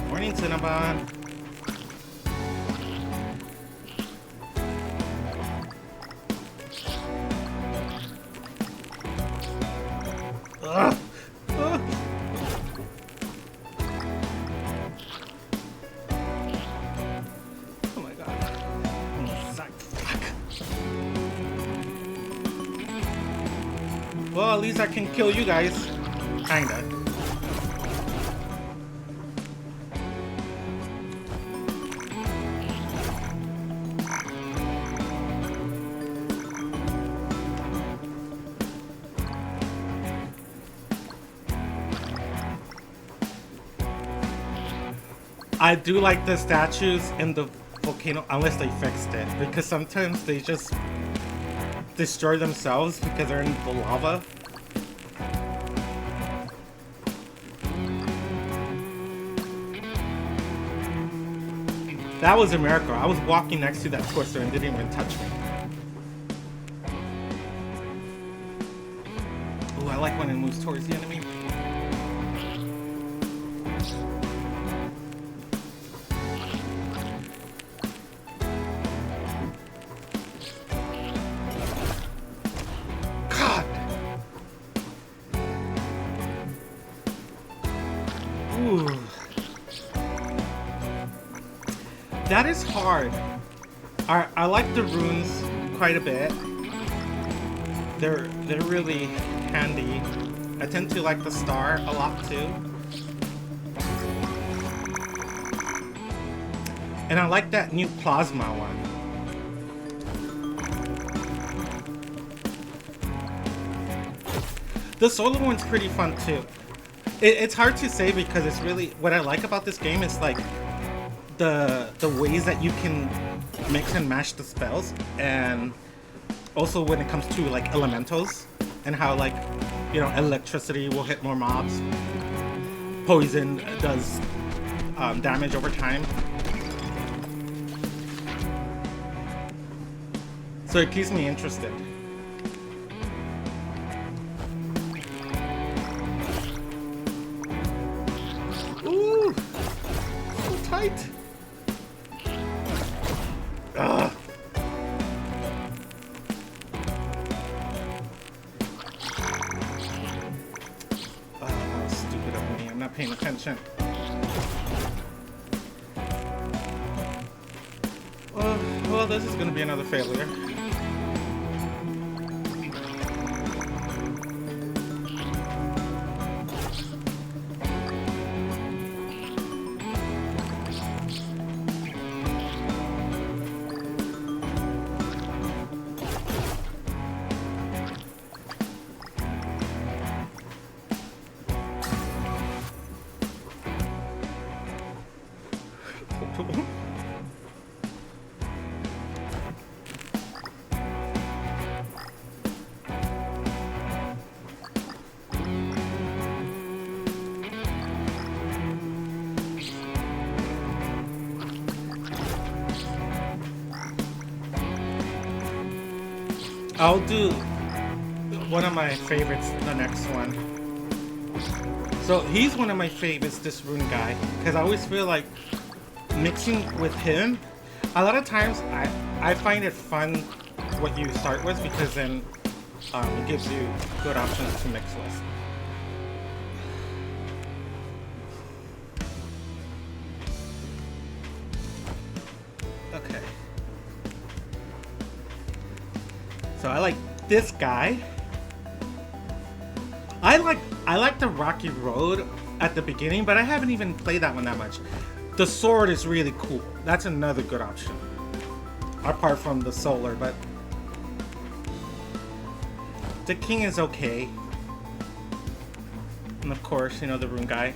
Morning, Cinnabon. Ugh. Ugh. Oh my god. Fuck. Well, at least I can kill you guys. Kinda. I do like the statues in the volcano, unless they fixed it, because sometimes they just destroy themselves because they're in the lava. That was a miracle. I was walking next to that twister and didn't even touch me. Ooh, I like when it moves towards the enemy. Ooh. That is hard. I like the runes quite a bit. They're really handy. I tend to like the star a lot too. And I like that new plasma one. The solo one's pretty fun too. It's hard to say because it's really, what I like about this game is like the ways that you can mix and match the spells, and also when it comes to like elementals and how, like, you know, electricity will hit more mobs, poison does damage over time. So it keeps me interested. Ooh, so tight. Ugh. Oh, that was stupid of me. I'm not paying attention. well, this is gonna be another failure. I'll do one of my favorites, the next one. So he's one of my favorites, this rune guy, because I always feel like mixing with him, a lot of times I find it fun what you start with, because then it gives you good options to mix with. Okay. So I like this guy. I like the Rocky Road at the beginning, but I haven't even played that one that much. The sword is really cool. That's another good option. Apart from the solar, but the king is okay. And of course, you know, the rune guy.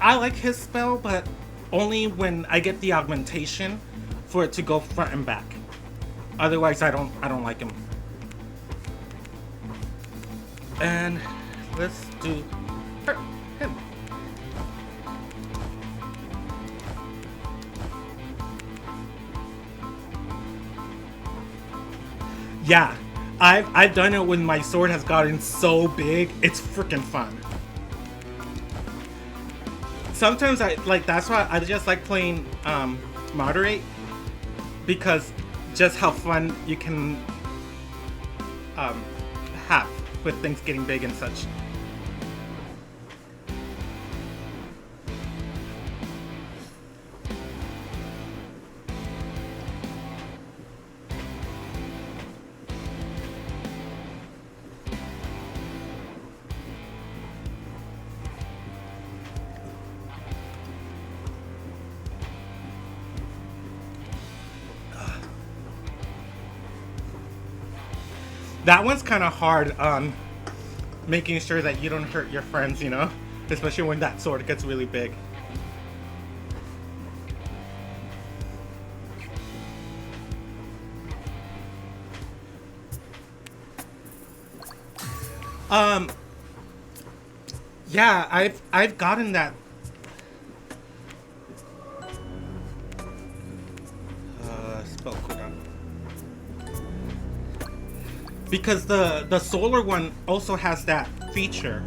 I like his spell, but only when I get the augmentation for it to go front and back. Otherwise, I don't like him. And let's do him. Yeah, I've done it when my sword has gotten so big. It's freaking fun. Sometimes that's why I just like playing moderate, because just how fun you can have with things getting big and such. That one's kind of hard on making sure that you don't hurt your friends, you know? Especially when that sword gets really big. Yeah, I've gotten that. Spell cooldown. Because the solar one also has that feature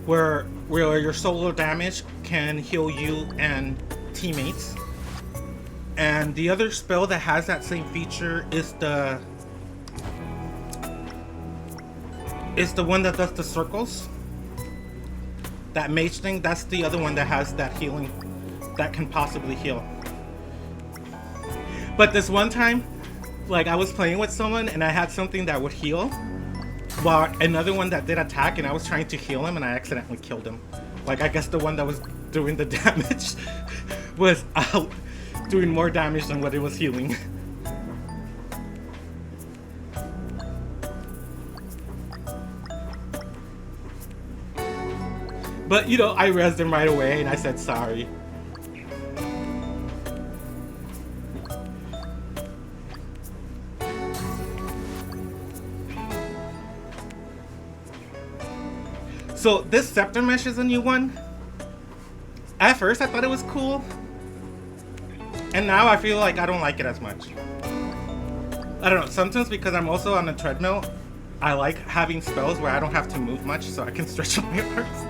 where your solar damage can heal you and teammates. And the other spell that has that same feature is the one that does the circles. That mage thing, that's the other one that has that healing, that can possibly heal. But this one time, like, I was playing with someone and I had something that would heal, while another one that did attack, and I was trying to heal him and I accidentally killed him. Like, I guess the one that was doing the damage was out doing more damage than what it was healing. But, you know, I rezzed him right away and I said sorry. So this Scepter Mesh is a new one. At first I thought it was cool, and now I feel like I don't like it as much. I don't know, sometimes because I'm also on a treadmill, I like having spells where I don't have to move much so I can stretch my arms.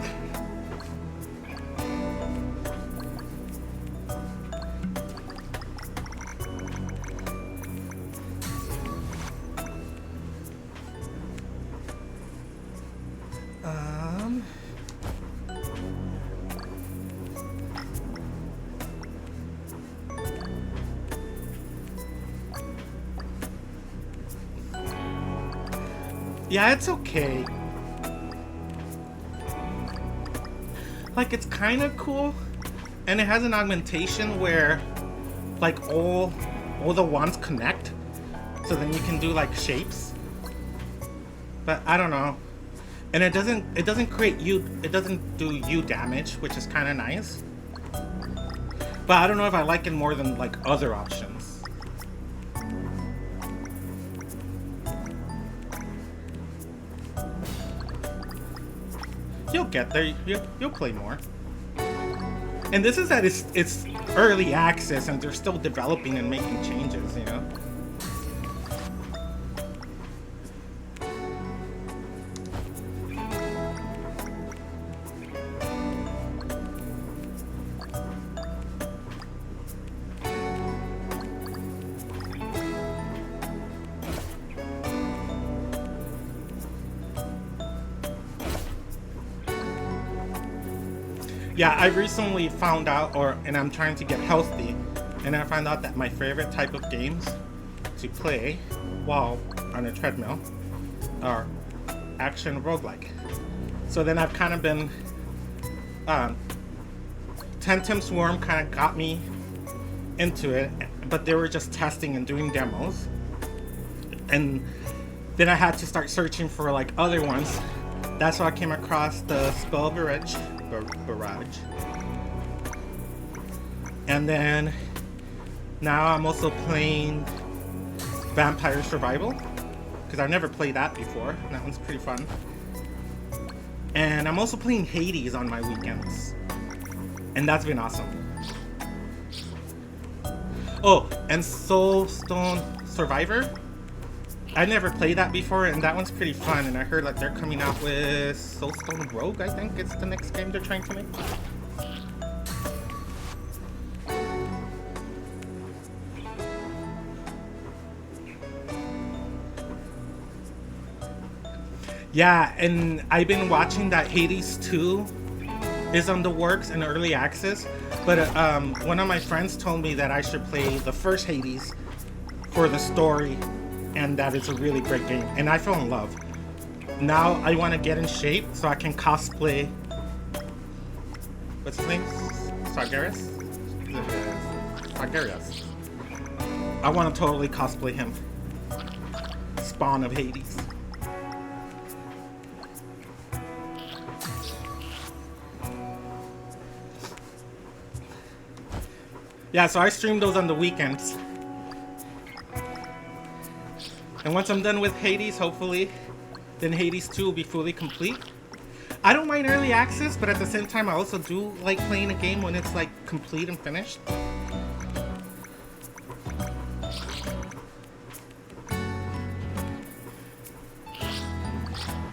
Yeah, it's okay. Like, it's kind of cool, and it has an augmentation where, like, all the wands connect, so then you can do like shapes. But I don't know, and it doesn't create you. It doesn't do you damage, which is kind of nice. But I don't know if I like it more than like other options. You'll get there. You'll play more. And this is at it's early access, and they're still developing and making changes. You know. Yeah, I recently found out, and I'm trying to get healthy, and I found out that my favorite type of games to play while on a treadmill are action roguelike. So then I've kind of been, Temtem Swarm kind of got me into it, but they were just testing and doing demos, and then I had to start searching for like other ones. That's how I came across the Spell Barrage. And then now I'm also playing Vampire Survival, because I've never played that before. That one's pretty fun. And I'm also playing Hades on my weekends, and that's been awesome. Oh, and Soulstone Survivor. I never played that before, and that one's pretty fun. And I heard like they're coming out with Soulstone Rogue. I think it's the next game they're trying to make. Yeah, and I've been watching that Hades 2 is on the works in early access. But one of my friends told me that I should play the first Hades for the story, and that it's a really great game, and I fell in love. Now I want to get in shape so I can cosplay. What's his name? Sargeras? Sargeras. I want to totally cosplay him. Spawn of Hades. Yeah, so I stream those on the weekends. And once I'm done with Hades, hopefully, then Hades 2 will be fully complete. I don't mind early access, but at the same time, I also do like playing a game when it's like complete and finished.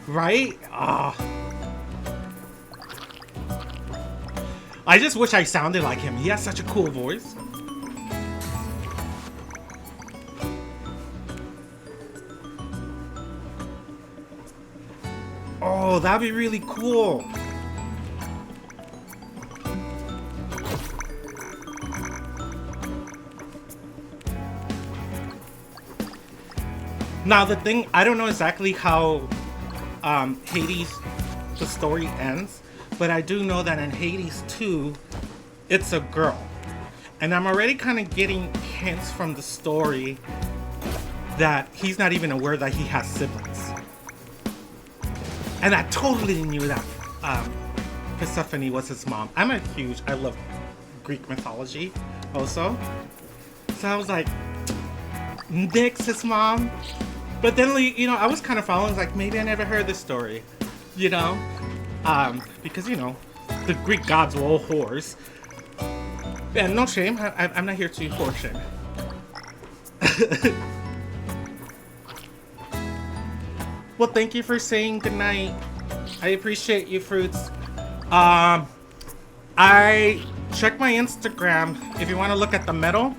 Right? Ah. I just wish I sounded like him. He has such a cool voice. Oh, that'd be really cool. Now the thing, I don't know exactly how Hades, the story ends, but I do know that in Hades 2, it's a girl. And I'm already kind of getting hints from the story that he's not even aware that he has siblings. And I totally knew that Persephone was his mom. I love Greek mythology also. So I was like, Nick's his mom? But then, you know, I was kind of following, like, maybe I never heard this story, you know? Because, you know, the Greek gods were all whores. And no shame, I'm not here to whore shame. Well, thank you for saying goodnight. I appreciate you, Fruits. I check my Instagram if you want to look at the medal,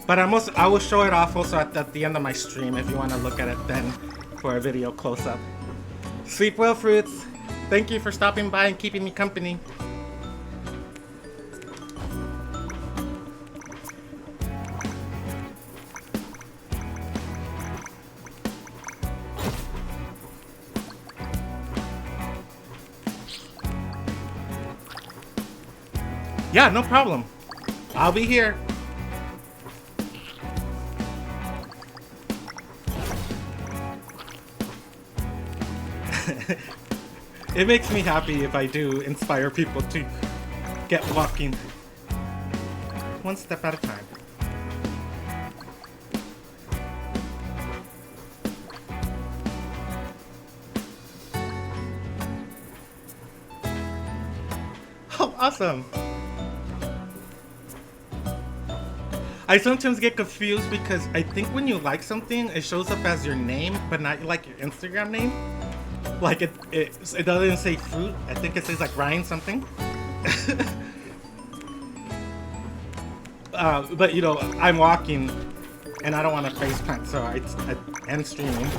but I will show it off also at the end of my stream if you want to look at it then for a video close-up. Sleep well, Fruits. Thank you for stopping by and keeping me company. Yeah, no problem. I'll be here. It makes me happy if I do inspire people to get walking one step at a time. Oh, awesome. I sometimes get confused because I think when you like something, it shows up as your name, but not like your Instagram name. Like it doesn't say fruit. I think it says like Ryan something. But you know, I'm walking, and I don't want to face plant, so I am streaming,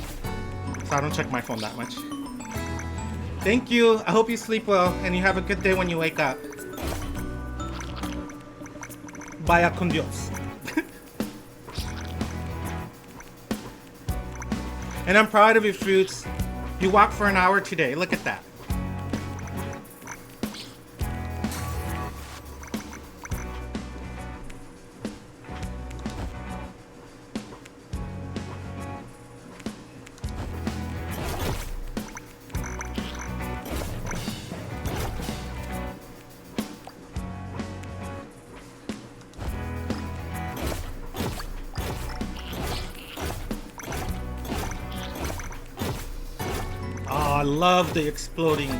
so I don't check my phone that much. Thank you. I hope you sleep well, and you have a good day when you wake up. Vaya con Dios. And I'm proud of you, Fruits. You walked for an hour today. Look at that. Oh, I love the exploding.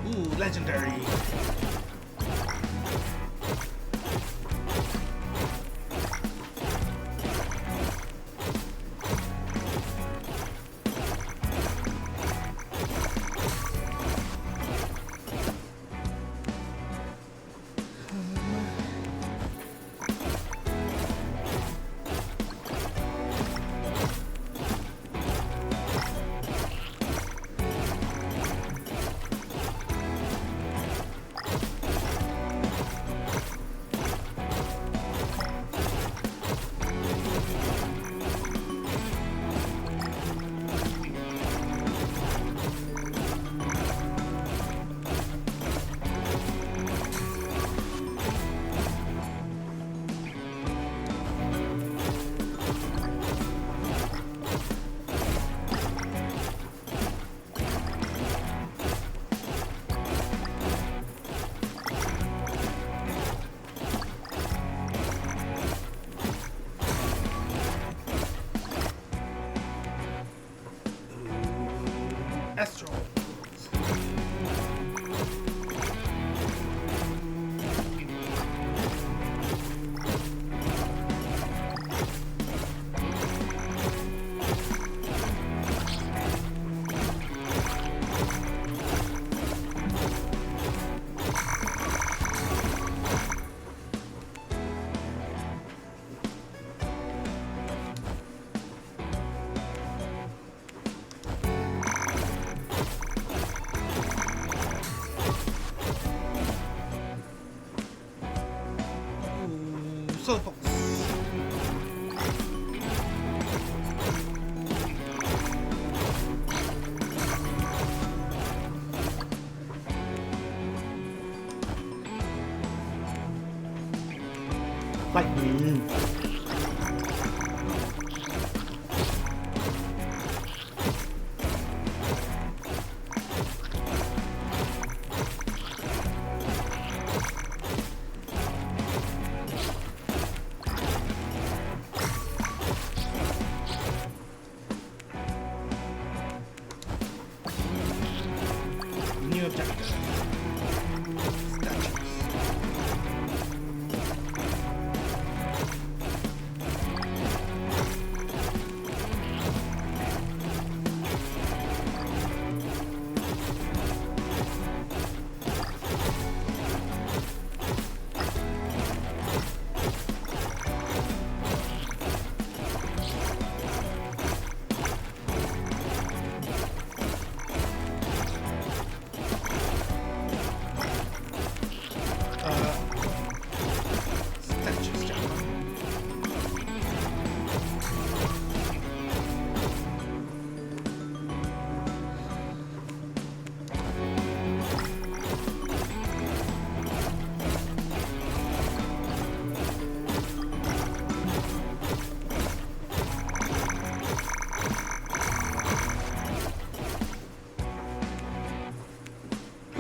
Ooh, legendary. Astral.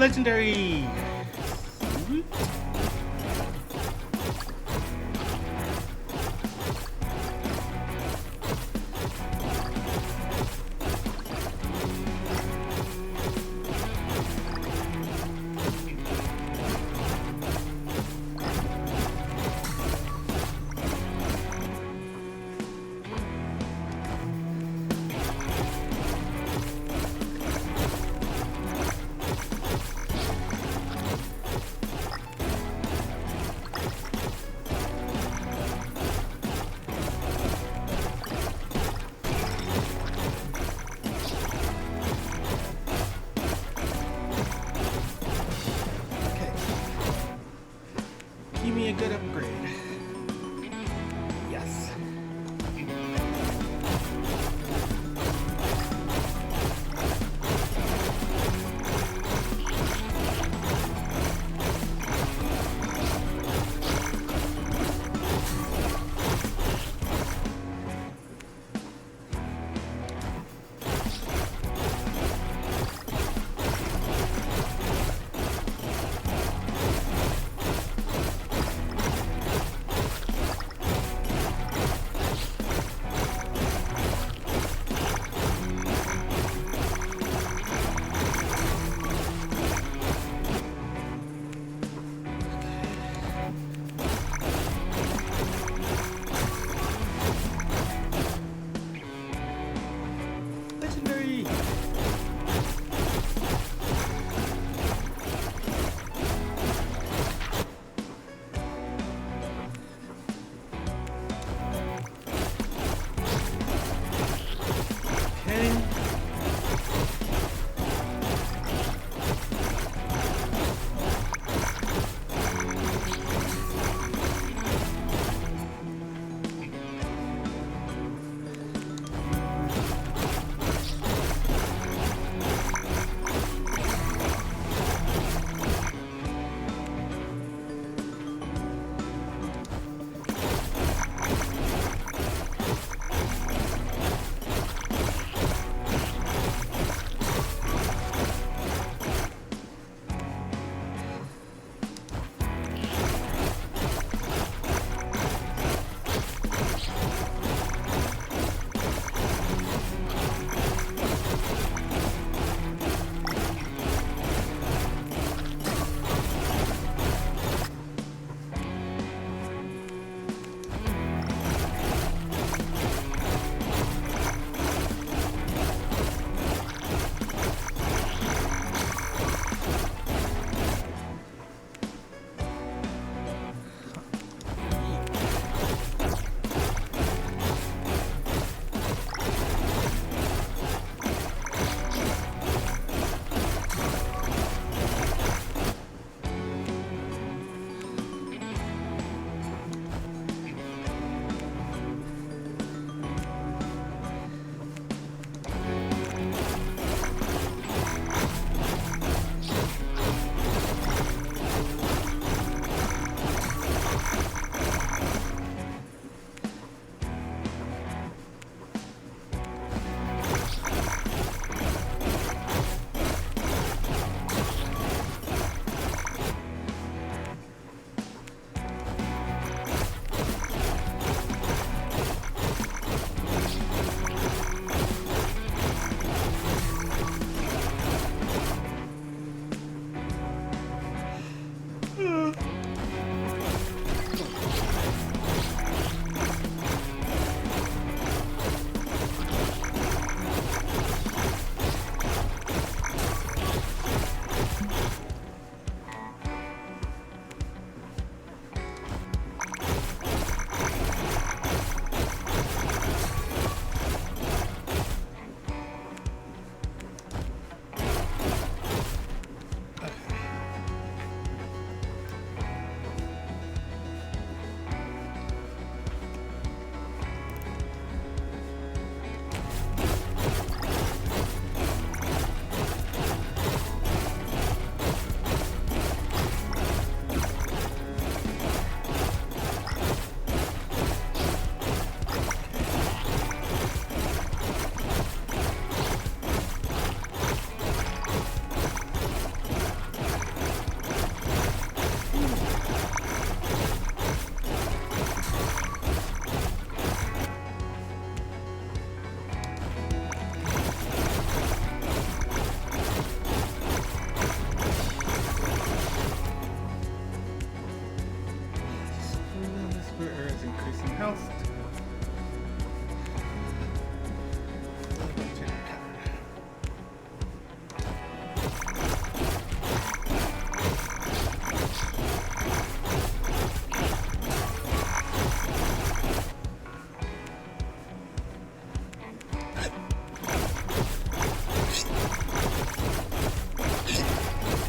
legendary.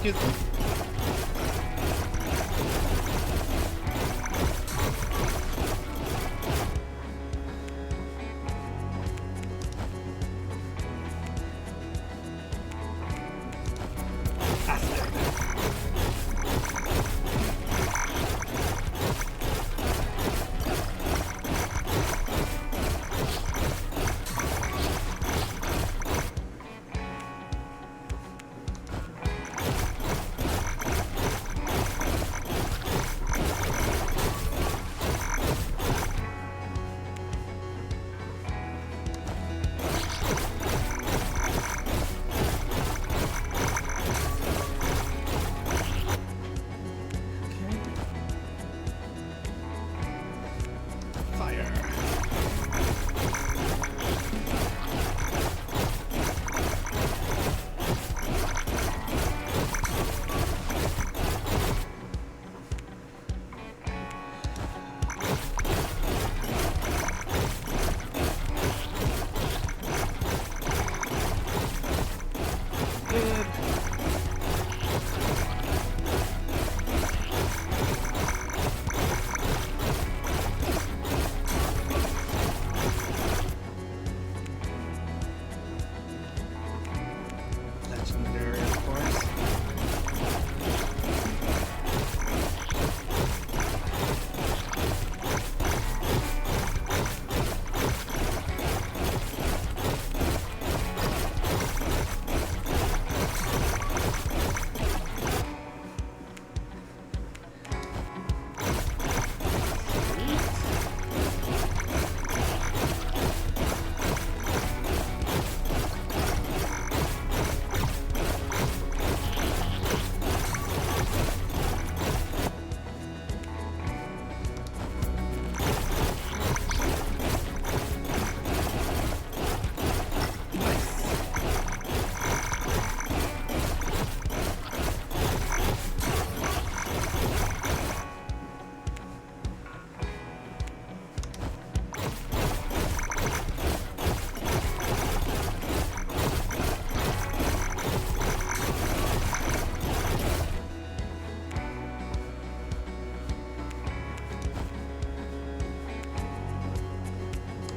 Excuse me.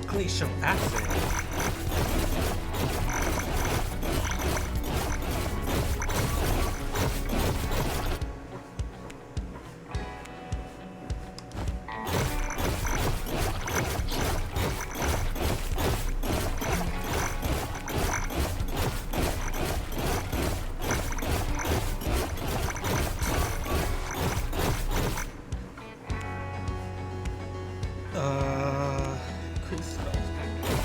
Glacial acid. Increase spells package.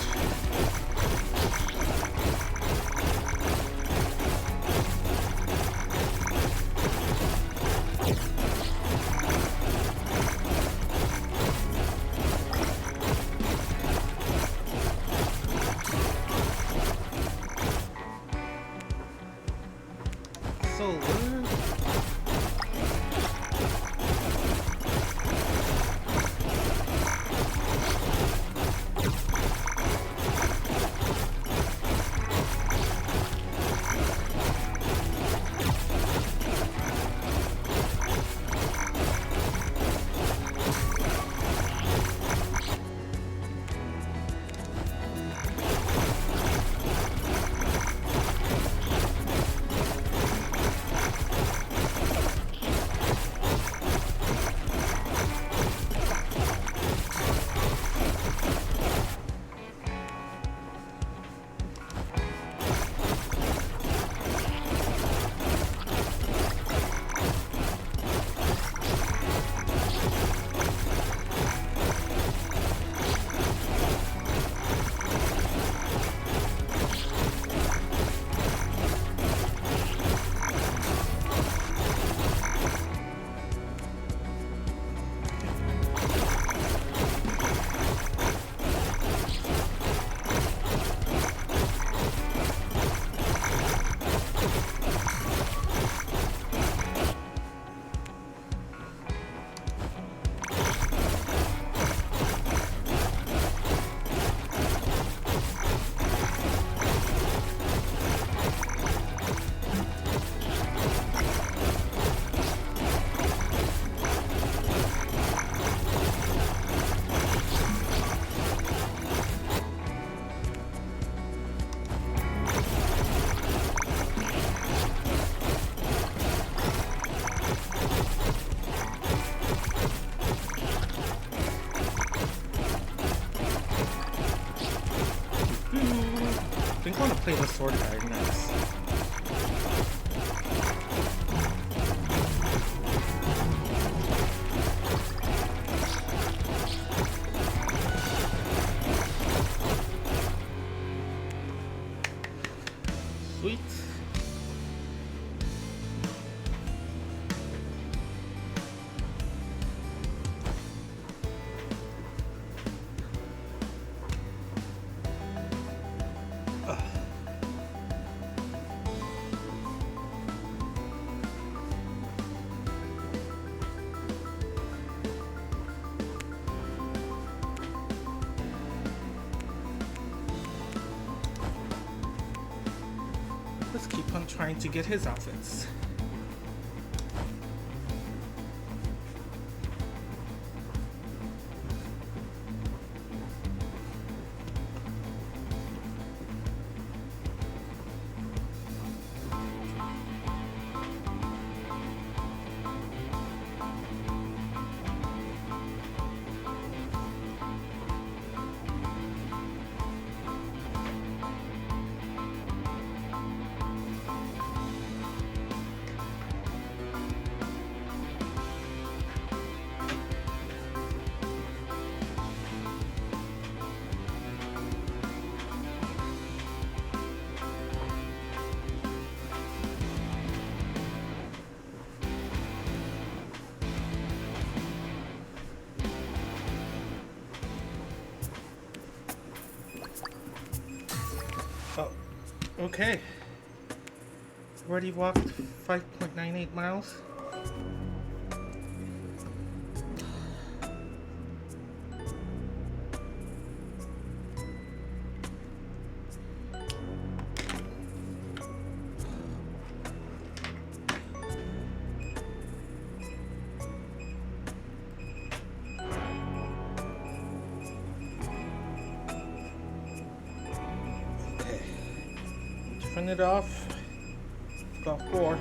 think I want to play the sword guy next. Sweet. Let's keep on trying to get his outfits. Oh, okay. Already walked 5.98 miles. Turn it off. Got 4.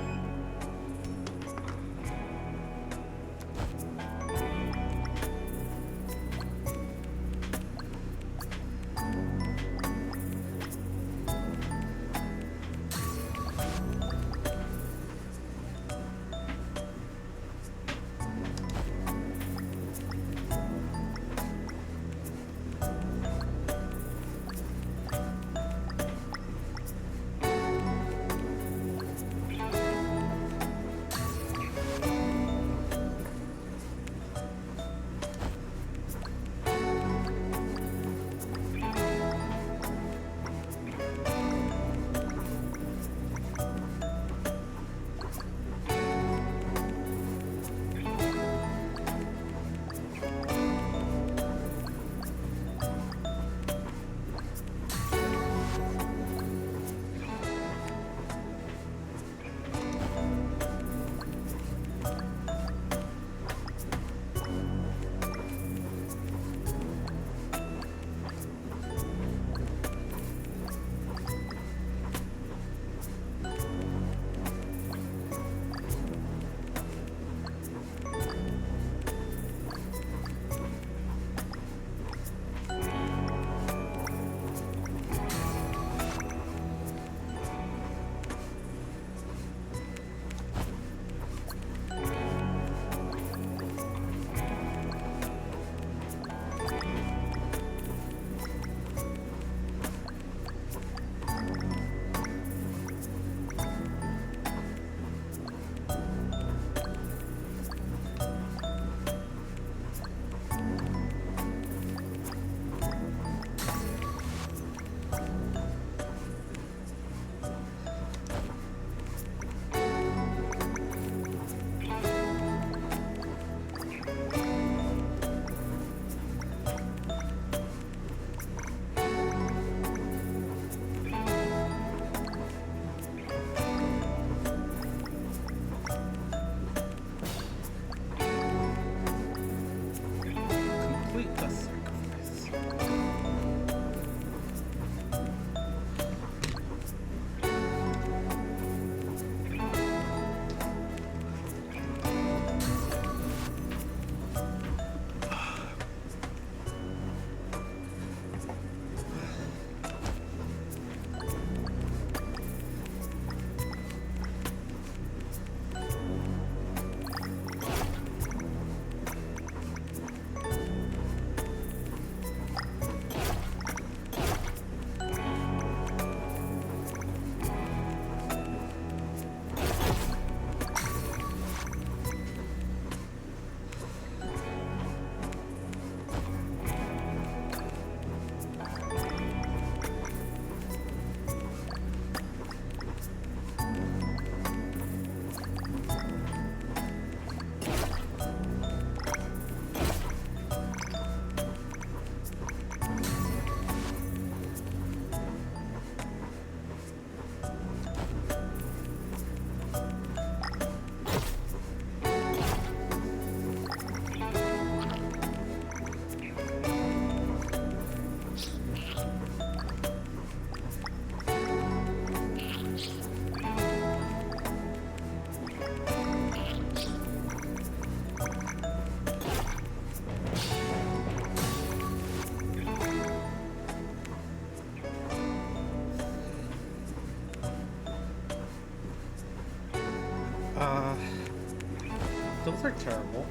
are terrible.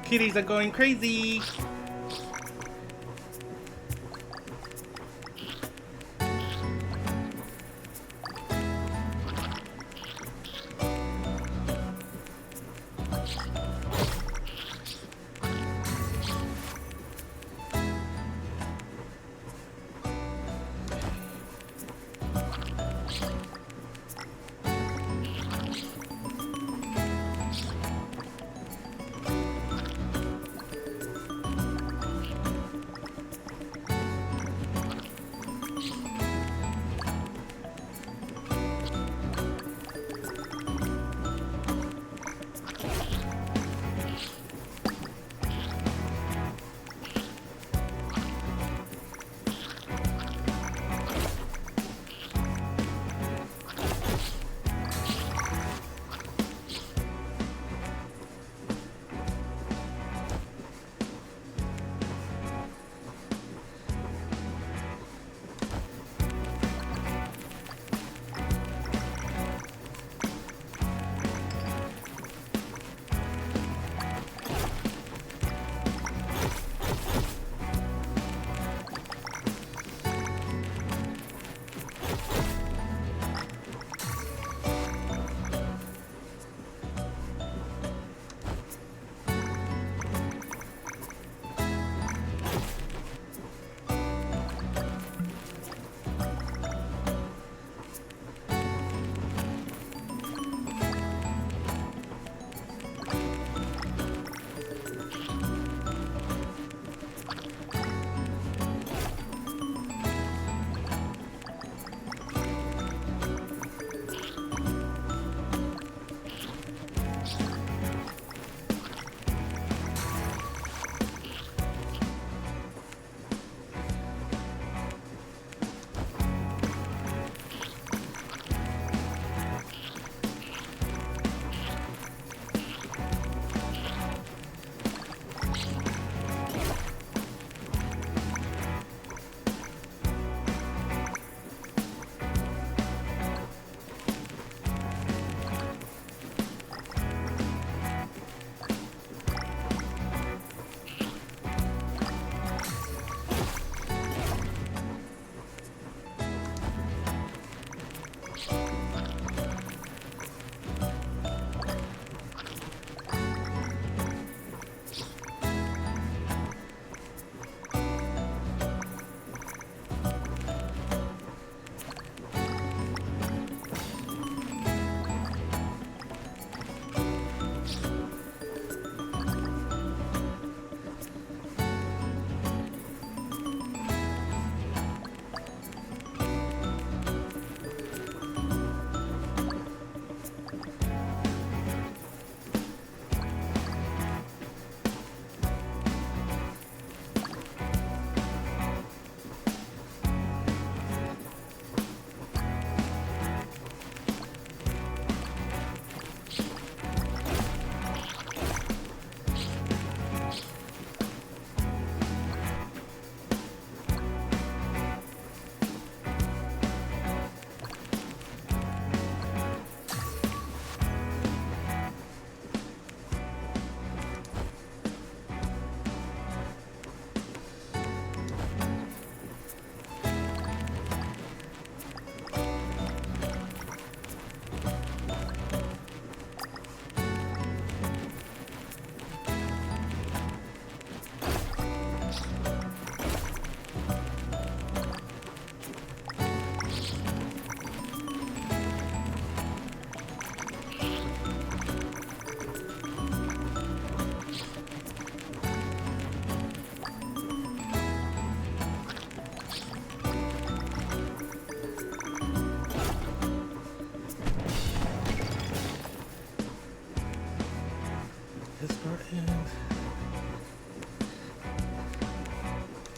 Kitties are going crazy!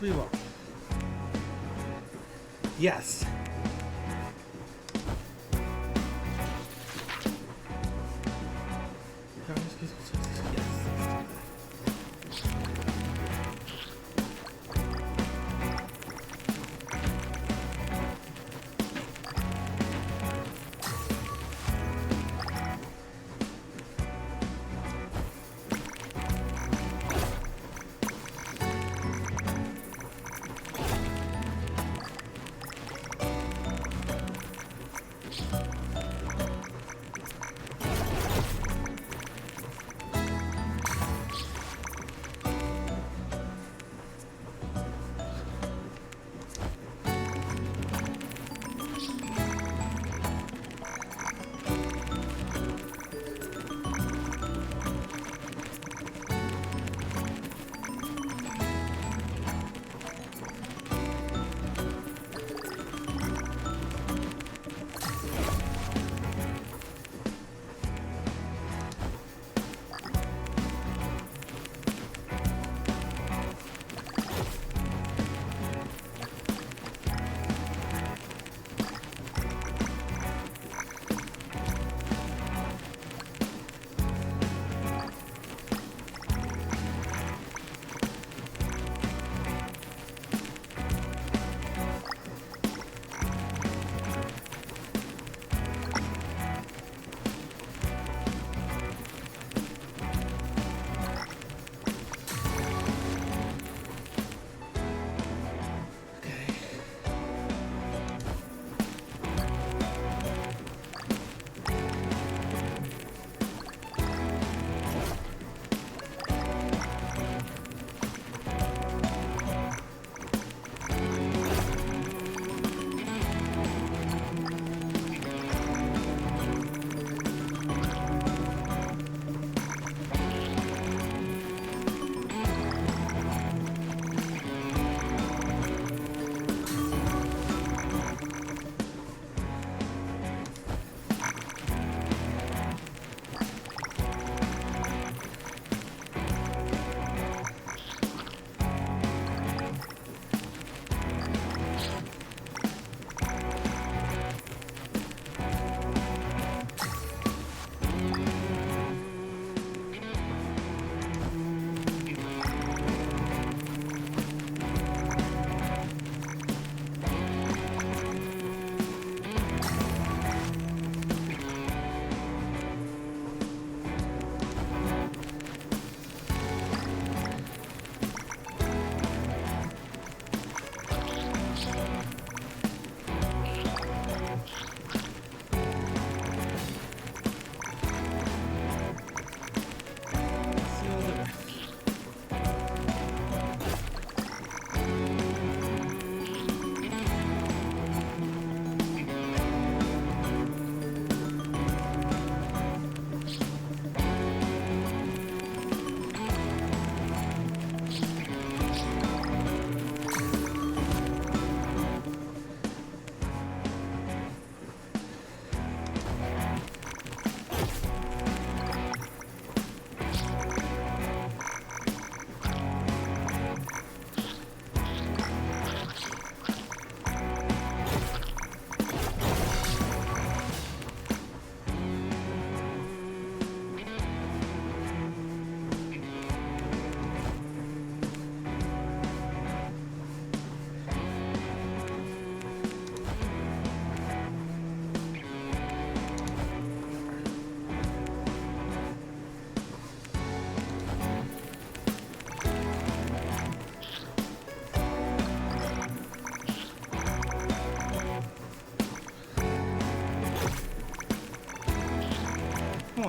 Reload. Yes.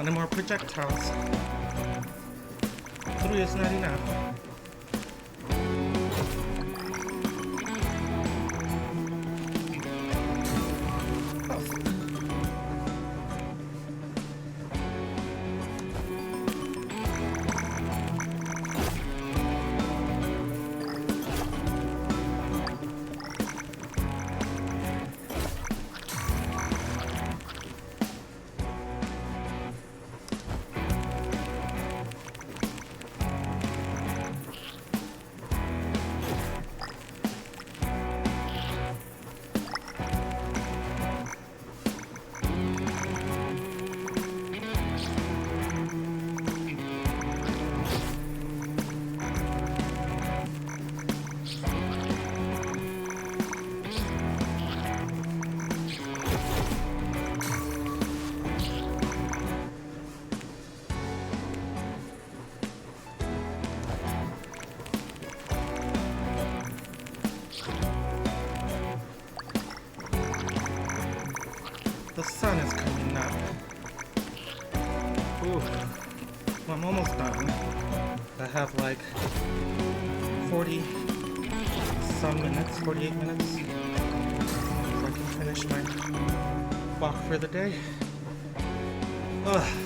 wanted more projectiles. 3 is not enough. The sun is coming up. Ooh, I'm almost done. I have like 40 some minutes, 48 minutes, so I can finish my walk for the day. Ugh.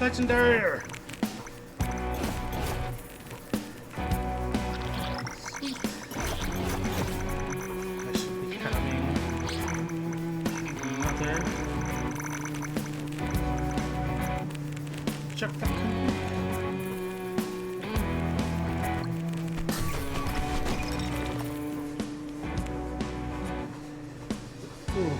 Legendary! Sweet. I should be having another jetpack. Ooh.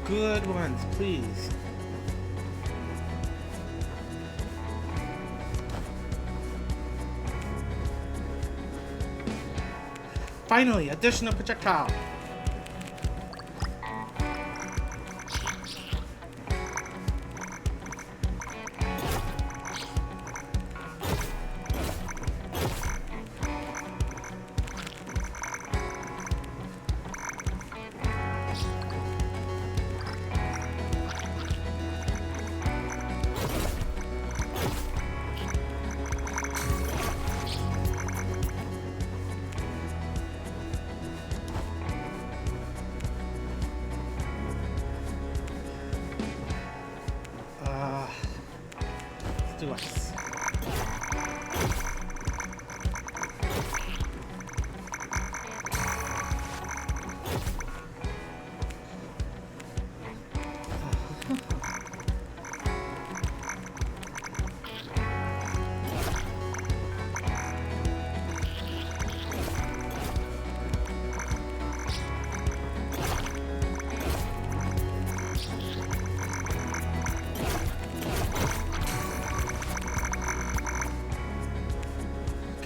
good ones, please. Finally, additional projectile. Let's do ice.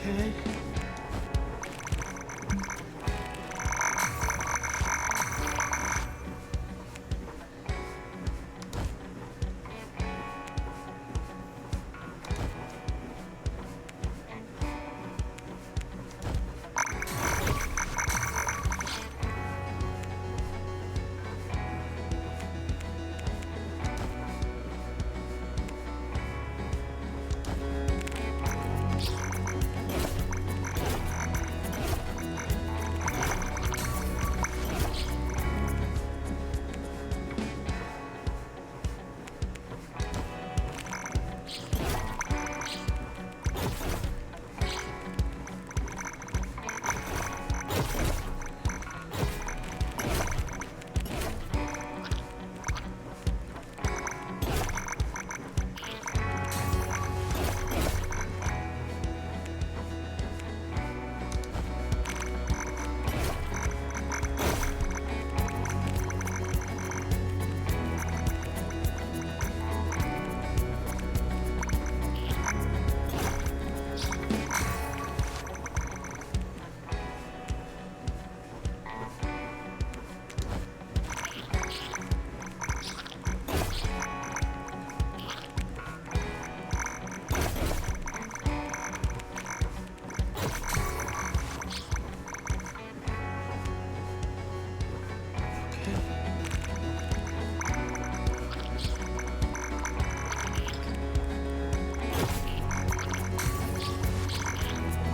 Okay.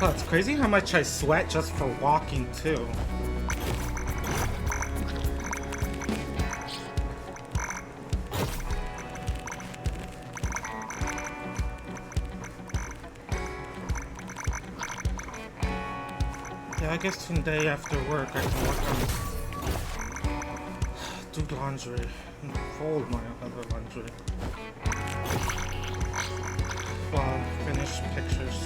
Oh, it's crazy how much I sweat just for walking, too. Yeah, I guess today after work I can work on... do laundry and fold my other laundry. While I finish pictures.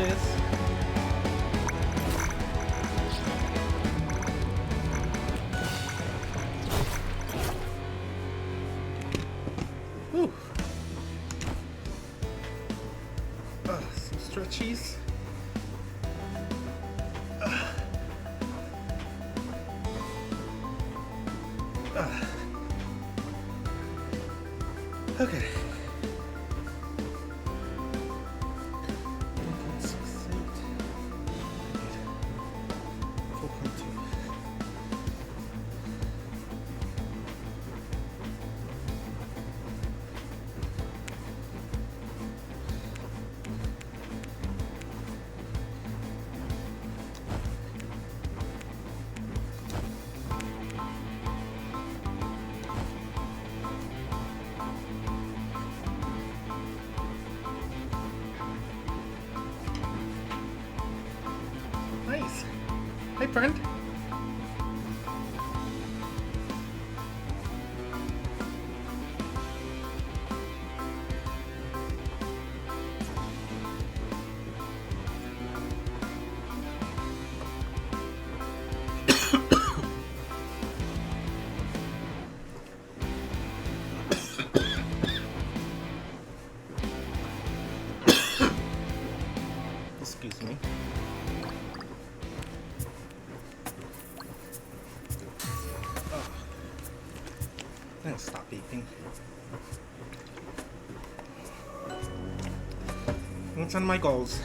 is. Whew. Some stretchies. Okay. 1.68. 4.2. Nice. Hey, friend. Excuse me. And stop eating. What's on my goals?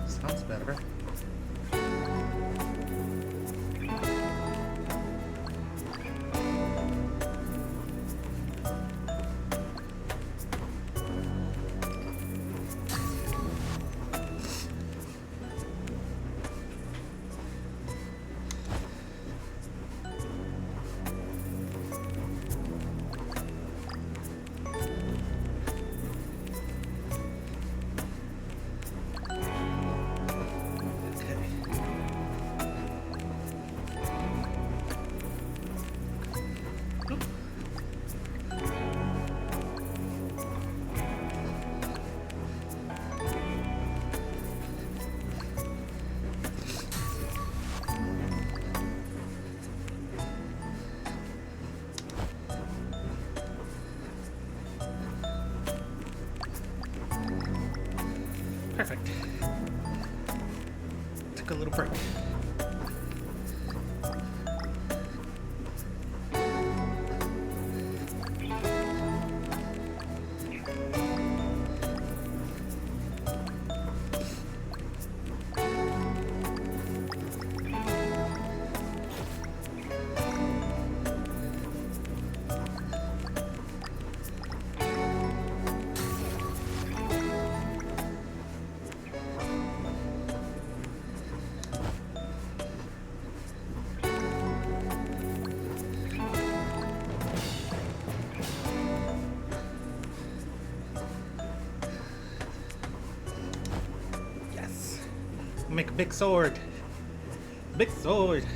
Sounds better. Perfect. Took a little break. Make a big sword. Big sword.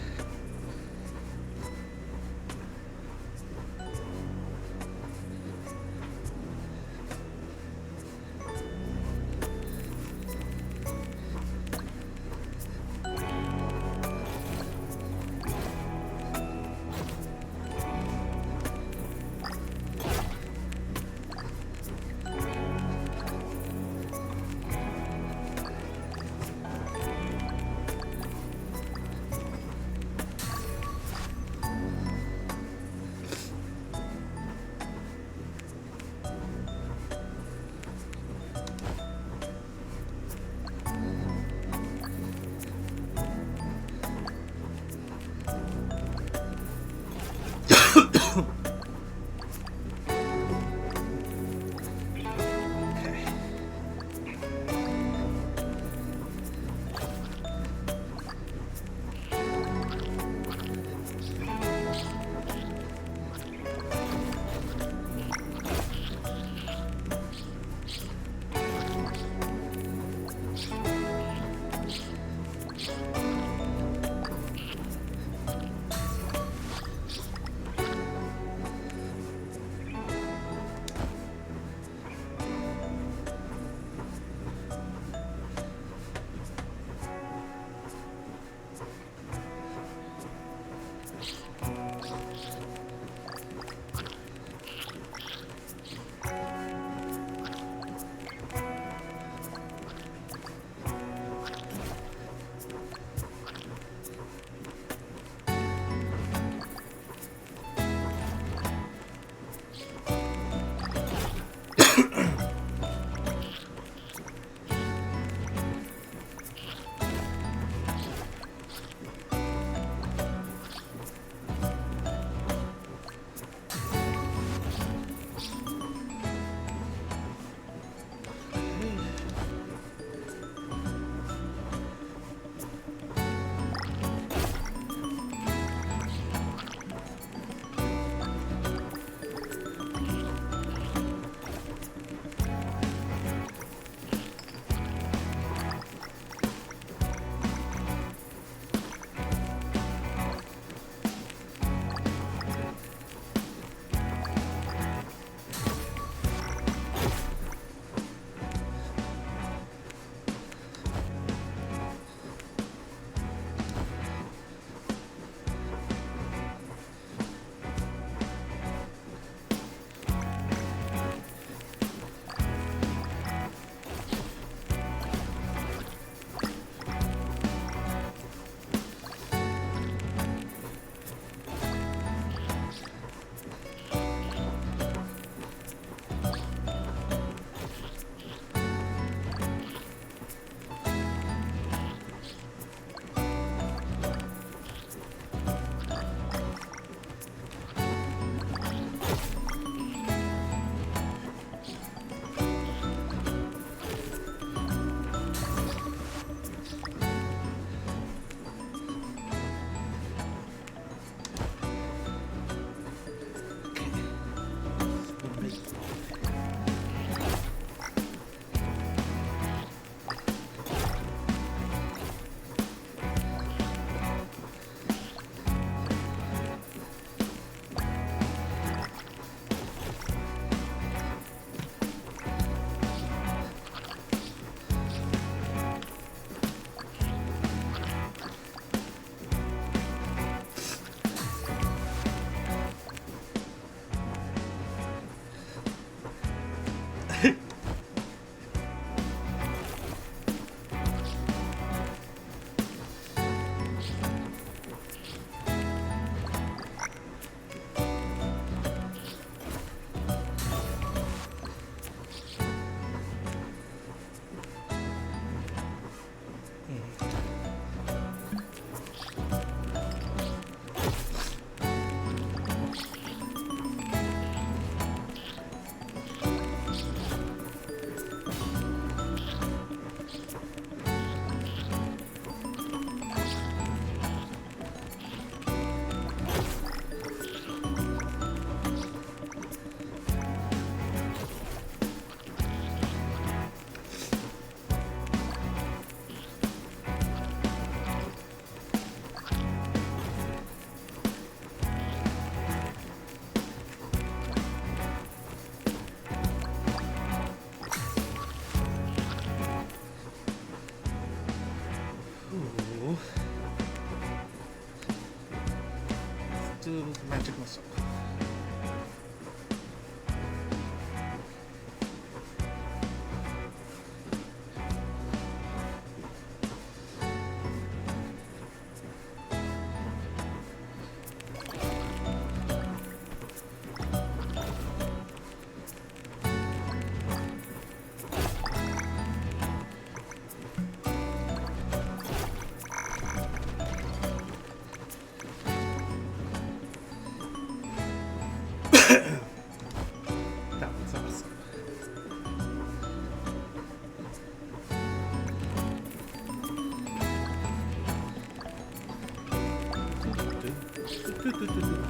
Okay.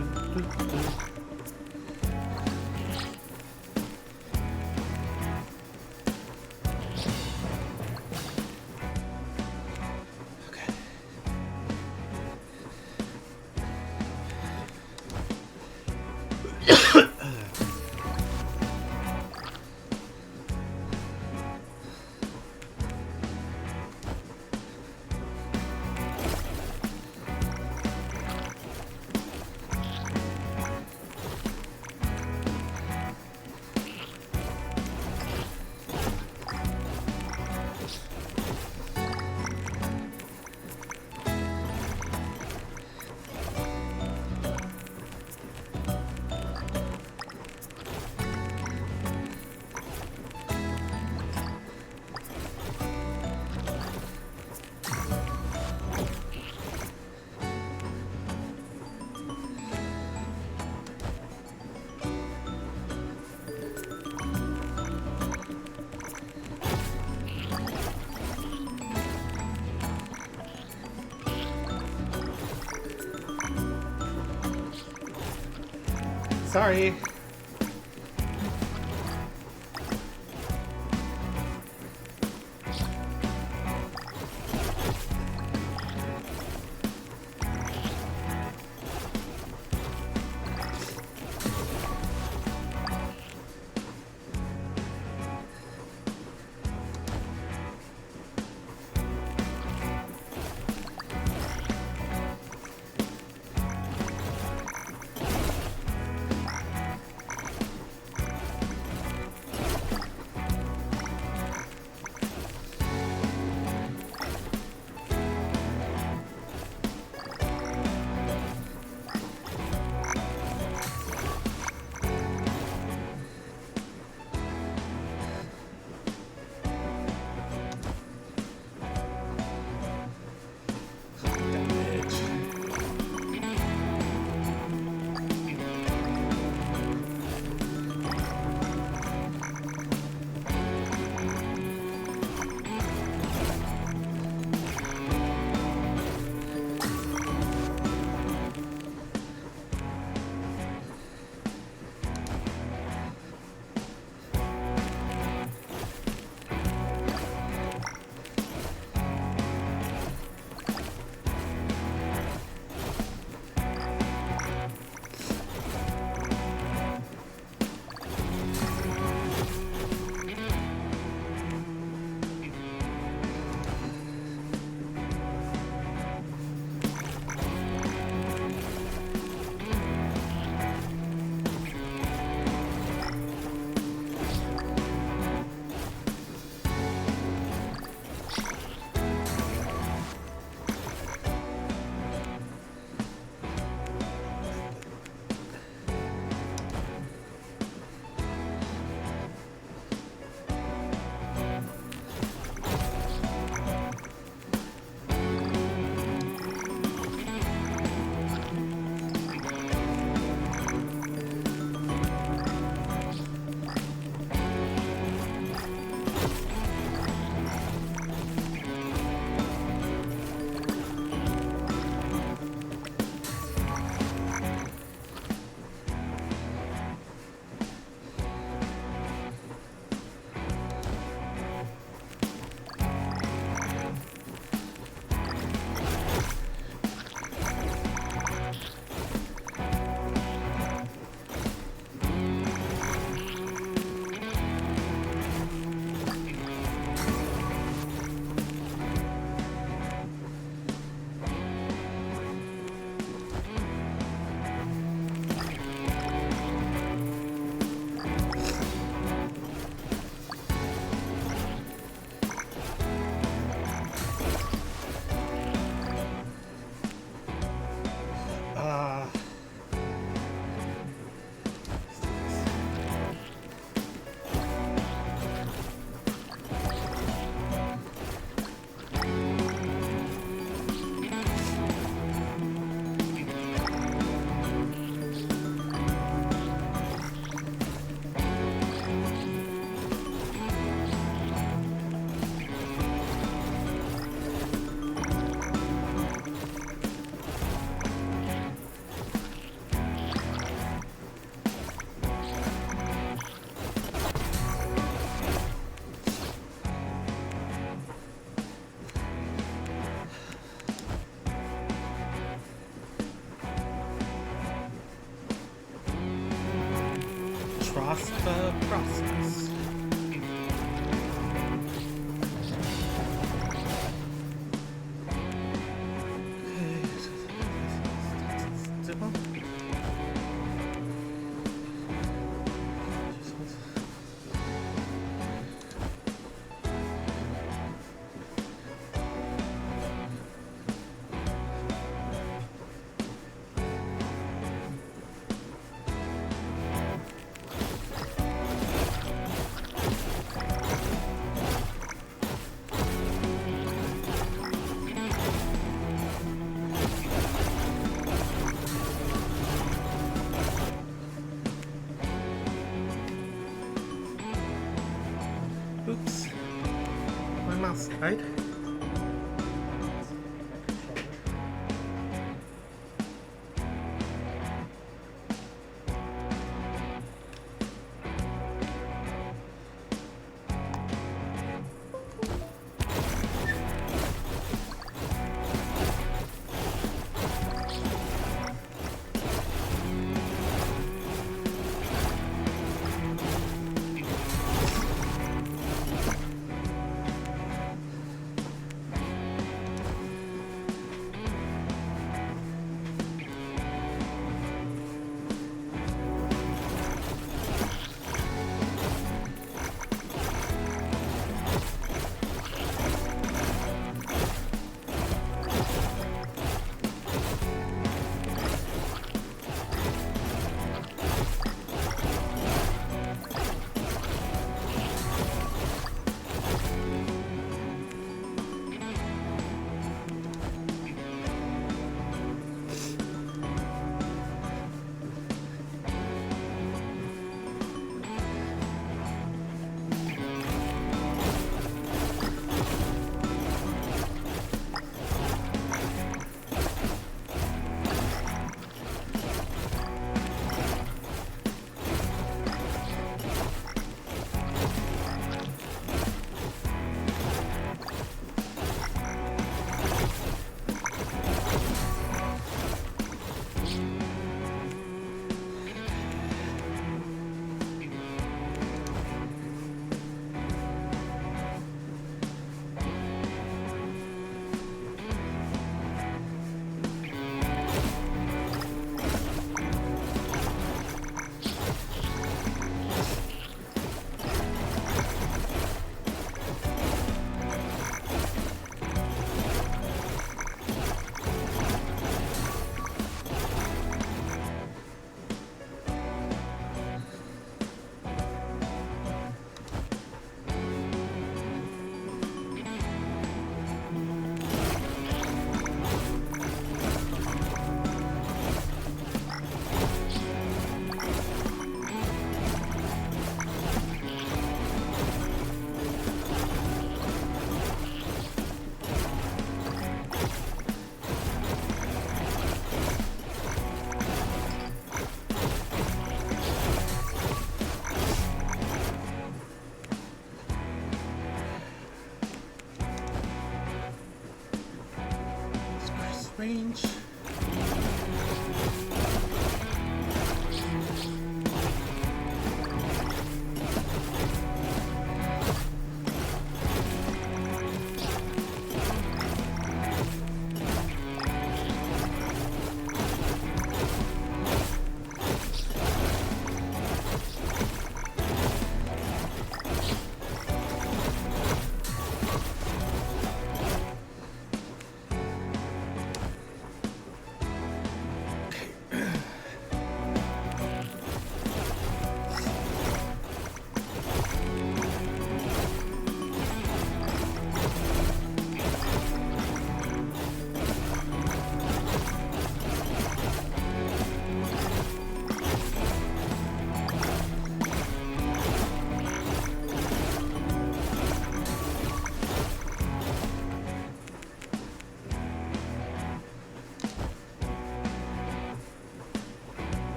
Sorry. lost the process. Oops. My mouse died. Range.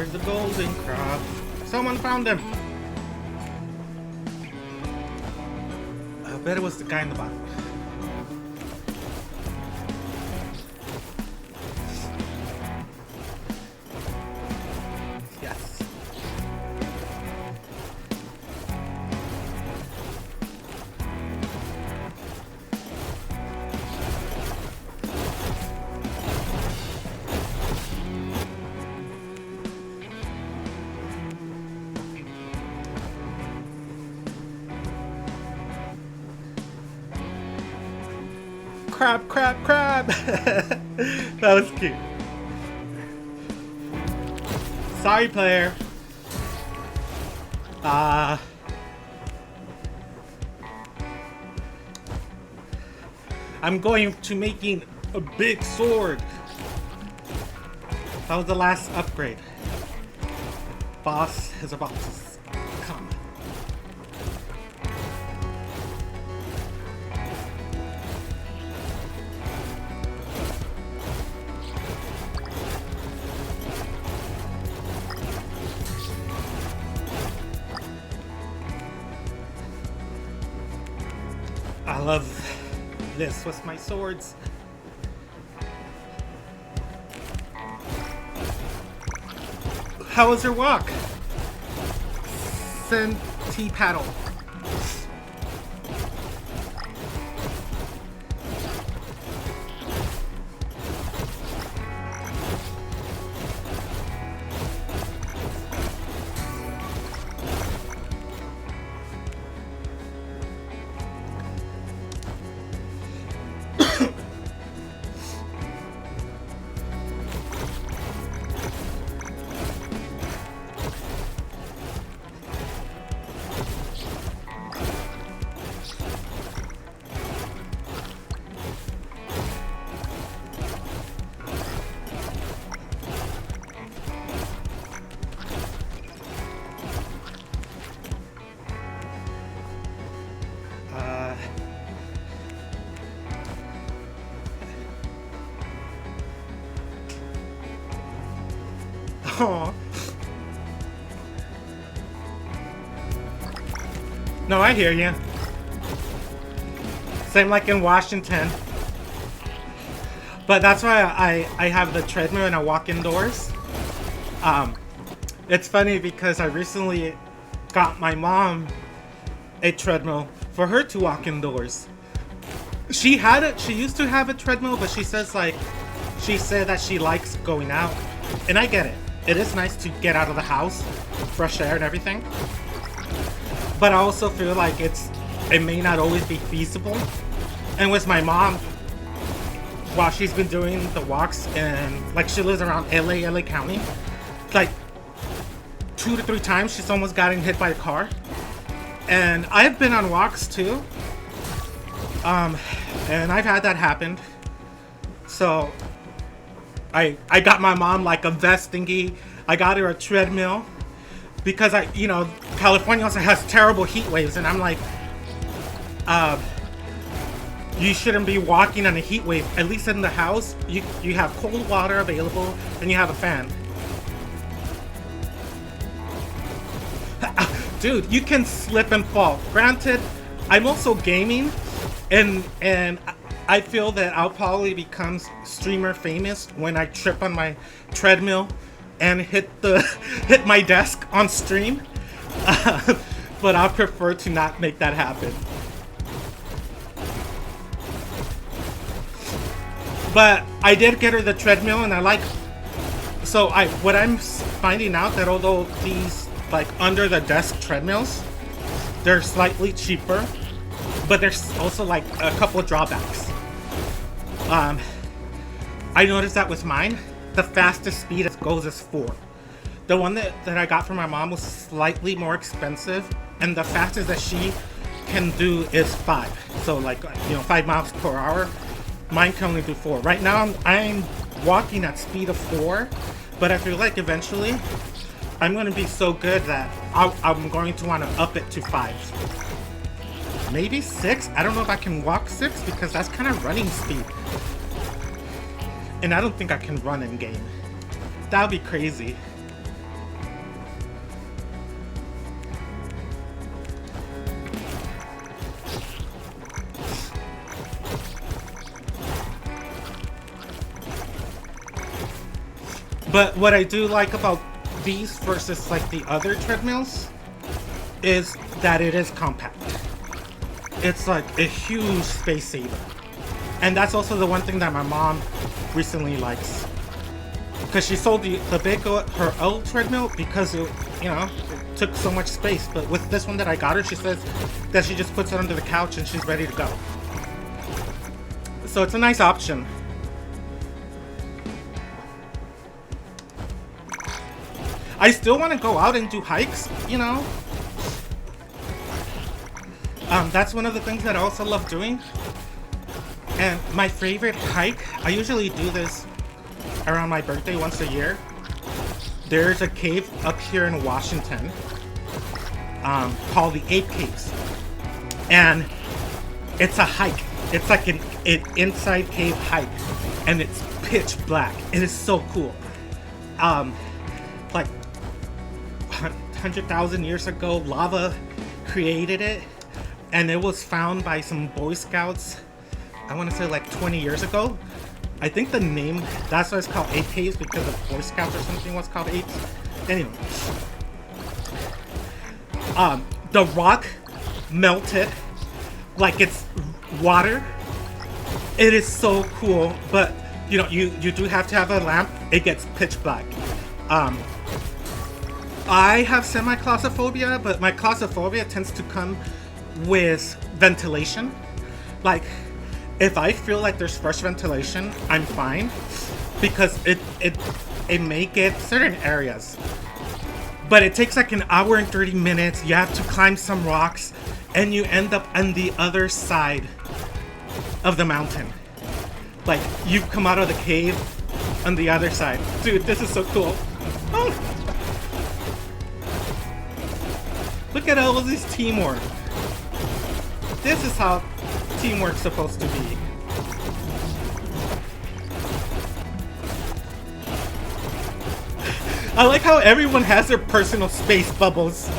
Where's the golden crab? Someone found him! I bet it was the guy in the bottom. Yes. Crab, crab, crab! That was cute. Sorry, player. I'm going to making a big sword. That was the last upgrade. Boss is about to come. I love this with my swords. How was your walk? Paddle. Aww. No, I hear you. Same like in Washington. But that's why I have the treadmill and I walk indoors. It's funny because I recently got my mom a treadmill for her to walk indoors. She had it. She used to have a treadmill, but she said that she likes going out, and I get it. It is nice to get out of the house, fresh air and everything. But I also feel like it may not always be feasible. And with my mom, while she's been doing the walks, and like she lives around LA County, like 2 to 3 times she's almost gotten hit by a car. And I've been on walks too. And I've had that happen. So I got my mom like a vest thingy. I got her a treadmill because California also has terrible heat waves, and I'm like, you shouldn't be walking on a heat wave. At least in the house, you have cold water available and you have a fan. Dude, you can slip and fall. Granted, I'm also gaming, and I feel that I'll probably become streamer famous when I trip on my treadmill and hit my desk on stream. But I prefer to not make that happen. But I did get her the treadmill, and I like. So what I'm finding out that although these like under the desk treadmills, they're slightly cheaper, but there's also like a couple of drawbacks. I noticed that with mine, the fastest speed it goes is 4. The one that I got from my mom was slightly more expensive, and the fastest that she can do is 5. So like 5 miles per hour. Mine can only do 4. Right now I'm walking at speed of 4, but I feel like eventually I'm going to be so good that I'm going to want to up it to 5. Maybe 6? I don't know if I can walk 6 because that's kind of running speed. And I don't think I can run in game. That would be crazy. But what I do like about these versus like the other treadmills is that it is compact. It's like a huge space saver. And that's also the one thing that my mom recently likes. Because she sold the big, her old treadmill because it, it took so much space. But with this one that I got her, she says that she just puts it under the couch and she's ready to go. So it's a nice option. I still want to go out and do hikes, That's one of the things that I also love doing. And my favorite hike, I usually do this around my birthday once a year. There's a cave up here in Washington called the Ape Caves. And it's a hike. It's like an inside cave hike. And it's pitch black. It is so cool. Like 100,000 years ago, lava created it. And it was found by some Boy Scouts, I want to say like 20 years ago. I think the name, that's why it's called Ape Caves, because the Boy Scouts or something was called apes. Anyway. The rock melted like it's water. It is so cool, but you do have to have a lamp. It gets pitch black. I have semi-claustrophobia, but my claustrophobia tends to come with ventilation. Like, if I feel like there's fresh ventilation, I'm fine, because it may get certain areas, but it takes like an hour and 30 minutes. You have to climb some rocks, and you end up on the other side of the mountain. Like, you come out of the cave on the other side. Dude, this is so cool. Oh. Look at all of this teamwork. This is how teamwork's supposed to be. I like how everyone has their personal space bubbles.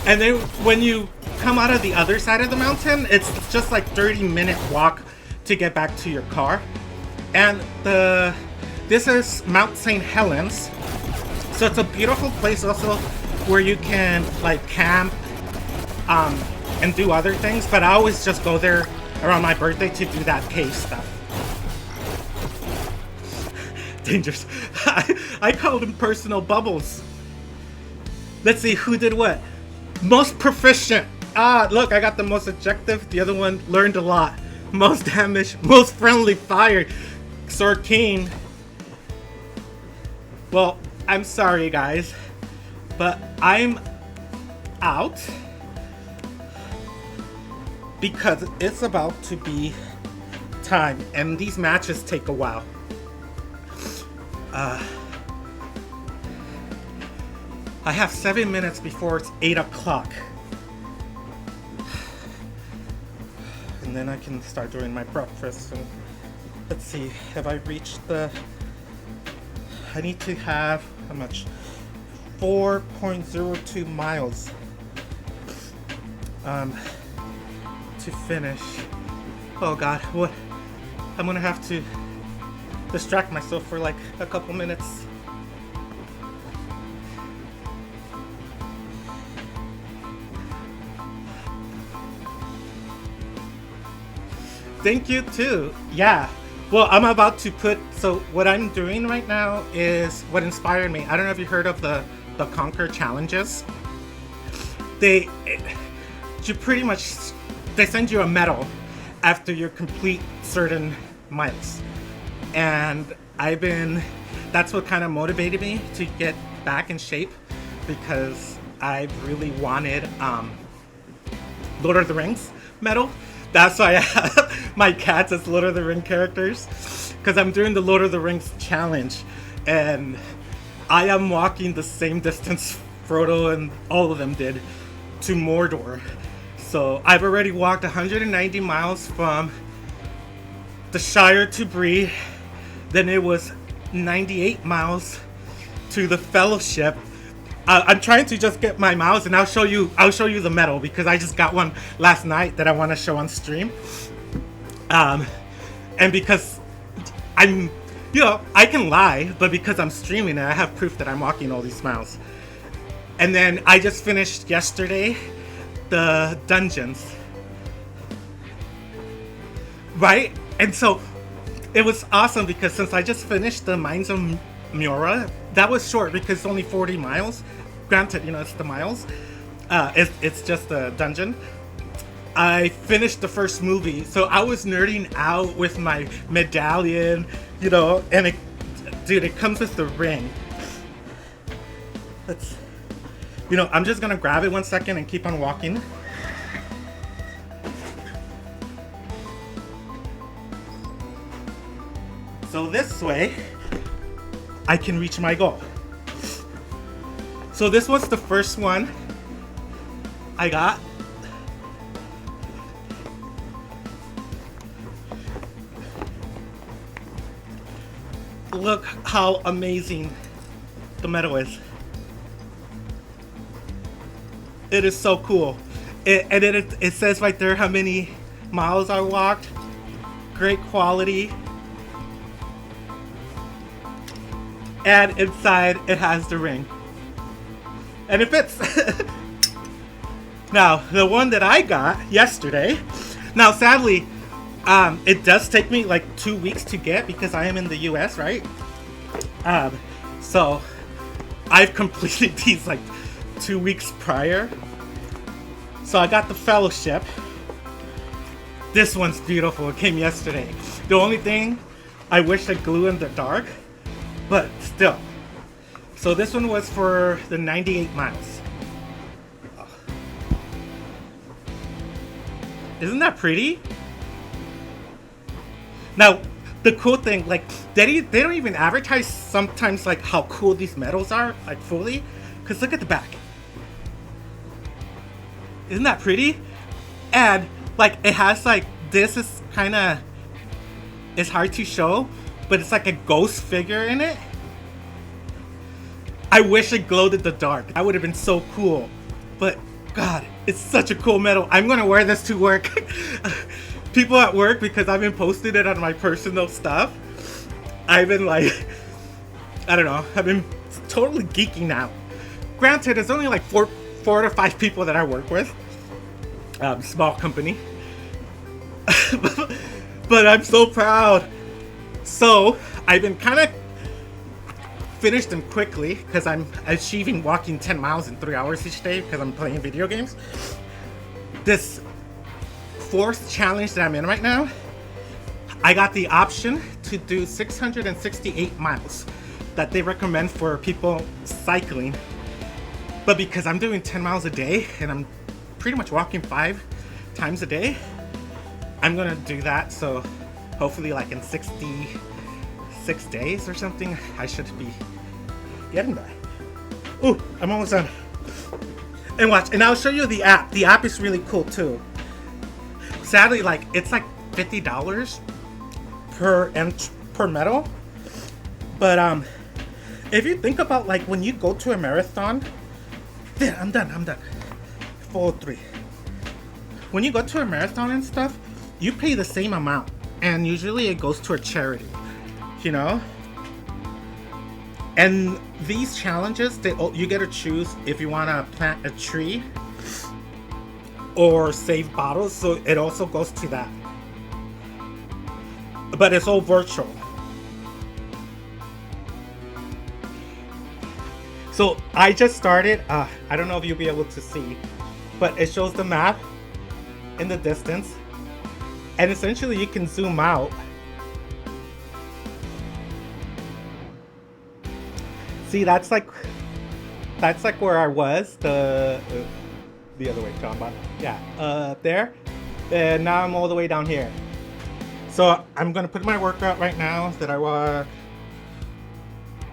And then when you come out of the other side of the mountain, it's just like 30-minute walk to get back to your car. And this is Mount St. Helens. So it's a beautiful place also where you can like camp and do other things, but I always just go there around my birthday to do that cave stuff. Dangerous. I call them personal bubbles. Let's see who did what. Most proficient. Look, I got the most objective. The other one learned a lot. Most damage. Most friendly fire. Sorkin. Well, I'm sorry guys, but I'm out because it's about to be time, and these matches take a while. I have 7 minutes before it's 8 o'clock. And then I can start doing my breakfast. And let's see, have I reached the... I need to have, how much? 4.02 miles to finish. Oh God, what? I'm gonna have to distract myself for like a couple minutes. Thank you too. Yeah. Well, I'm about to put, so what I'm doing right now is what inspired me. I don't know if you heard of the Conqueror challenges. They send you a medal after you complete certain miles. And that's what kind of motivated me to get back in shape, because I really wanted Lord of the Rings medal. That's why I have my cats as Lord of the Rings characters, because I'm doing the Lord of the Rings challenge, and I am walking the same distance Frodo and all of them did to Mordor. So I've already walked 190 miles from the Shire to Bree. Then it was 98 miles to the Fellowship. I'm trying to just get my miles, and I'll show you the medal, because I just got one last night that I want to show on stream. And because I'm, you know, I can lie, but because I'm streaming it, I have proof that I'm walking all these miles. And then I just finished yesterday the dungeons. Right? And so it was awesome because since I just finished the Mines of Mura, that was short because it's only 40 miles. Granted, you know, it's the miles. It's just a dungeon. I finished the first movie, so I was nerding out with my medallion, you know, and it comes with the ring. Let's, you know, I'm just gonna grab it 1 second and keep on walking. So this way, I can reach my goal. So this was the first one I got. Look how amazing the medal is. It is so cool. It says right there how many miles I walked. Great quality. And inside it has the ring. And it fits. Now, the one that I got yesterday, now sadly, it does take me like 2 weeks to get because I am in the US, right? So I've completed these like 2 weeks prior. So I got the fellowship. This one's beautiful. It came yesterday. The only thing, I wish I glue in the dark, but still. So this one was for the 98 miles. Oh. Isn't that pretty? Now, the cool thing, like, they don't even advertise sometimes, like, how cool these medals are, like, fully. Because look at the back. Isn't that pretty? And, like, it has, like, this is kind of, it's hard to show, but it's like a ghost figure in it. I wish it glowed in the dark. That would have been so cool. But, God, it's such a cool medal. I'm going to wear this to work. People at work, because I've been posting it on my personal stuff, I've been like, I don't know, I've been totally geeking out. Granted, there's only like four to five people that I work with. Small company. But I'm so proud. So, I've been kind of finished them quickly because I'm achieving walking 10 miles in 3 hours each day because I'm playing video games. This fourth challenge that I'm in right now, I got the option to do 668 miles that they recommend for people cycling. But because I'm doing 10 miles a day and I'm pretty much walking 5 times a day, I'm gonna do that. So hopefully like in 66 days or something, I should be getting that. Ooh, I'm almost done. And watch, and I'll show you the app. The app is really cool too. Sadly, like, it's like $50 per medal. But if you think about like when you go to a marathon, there, I'm done. 403. When you go to a marathon and stuff, you pay the same amount, and usually it goes to a charity, you know. And these challenges, you get to choose if you want to plant a tree or save bottles, so it also goes to that. But it's all virtual. So I just started, I don't know if you'll be able to see, but it shows the map in the distance, and essentially you can zoom out. See, that's like where I was, the other way, John. Yeah, there. And now I'm all the way down here. So I'm gonna put my workout right now that I walk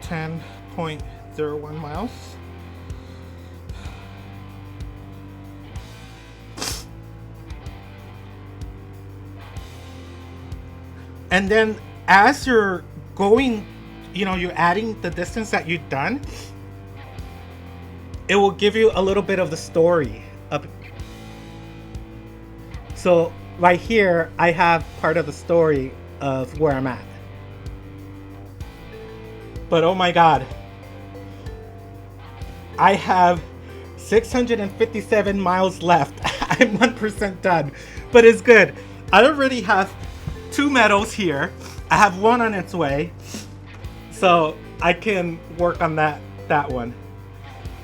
10.01 miles. And then as you're going, you know, you're adding the distance that you've done, it will give you a little bit of the story up. So right here, I have part of the story of where I'm at. But oh my god. I have 657 miles left. I'm 1% done, but it's good. I already have 2 medals here. I have 1 on its way, so I can work on that one.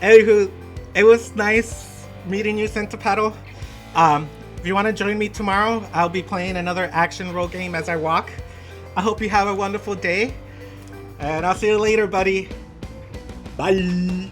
Anywho, it was nice meeting you, Centipedal. If you want to join me tomorrow, I'll be playing another action role game as I walk. I hope you have a wonderful day, and I'll see you later, buddy. Bye.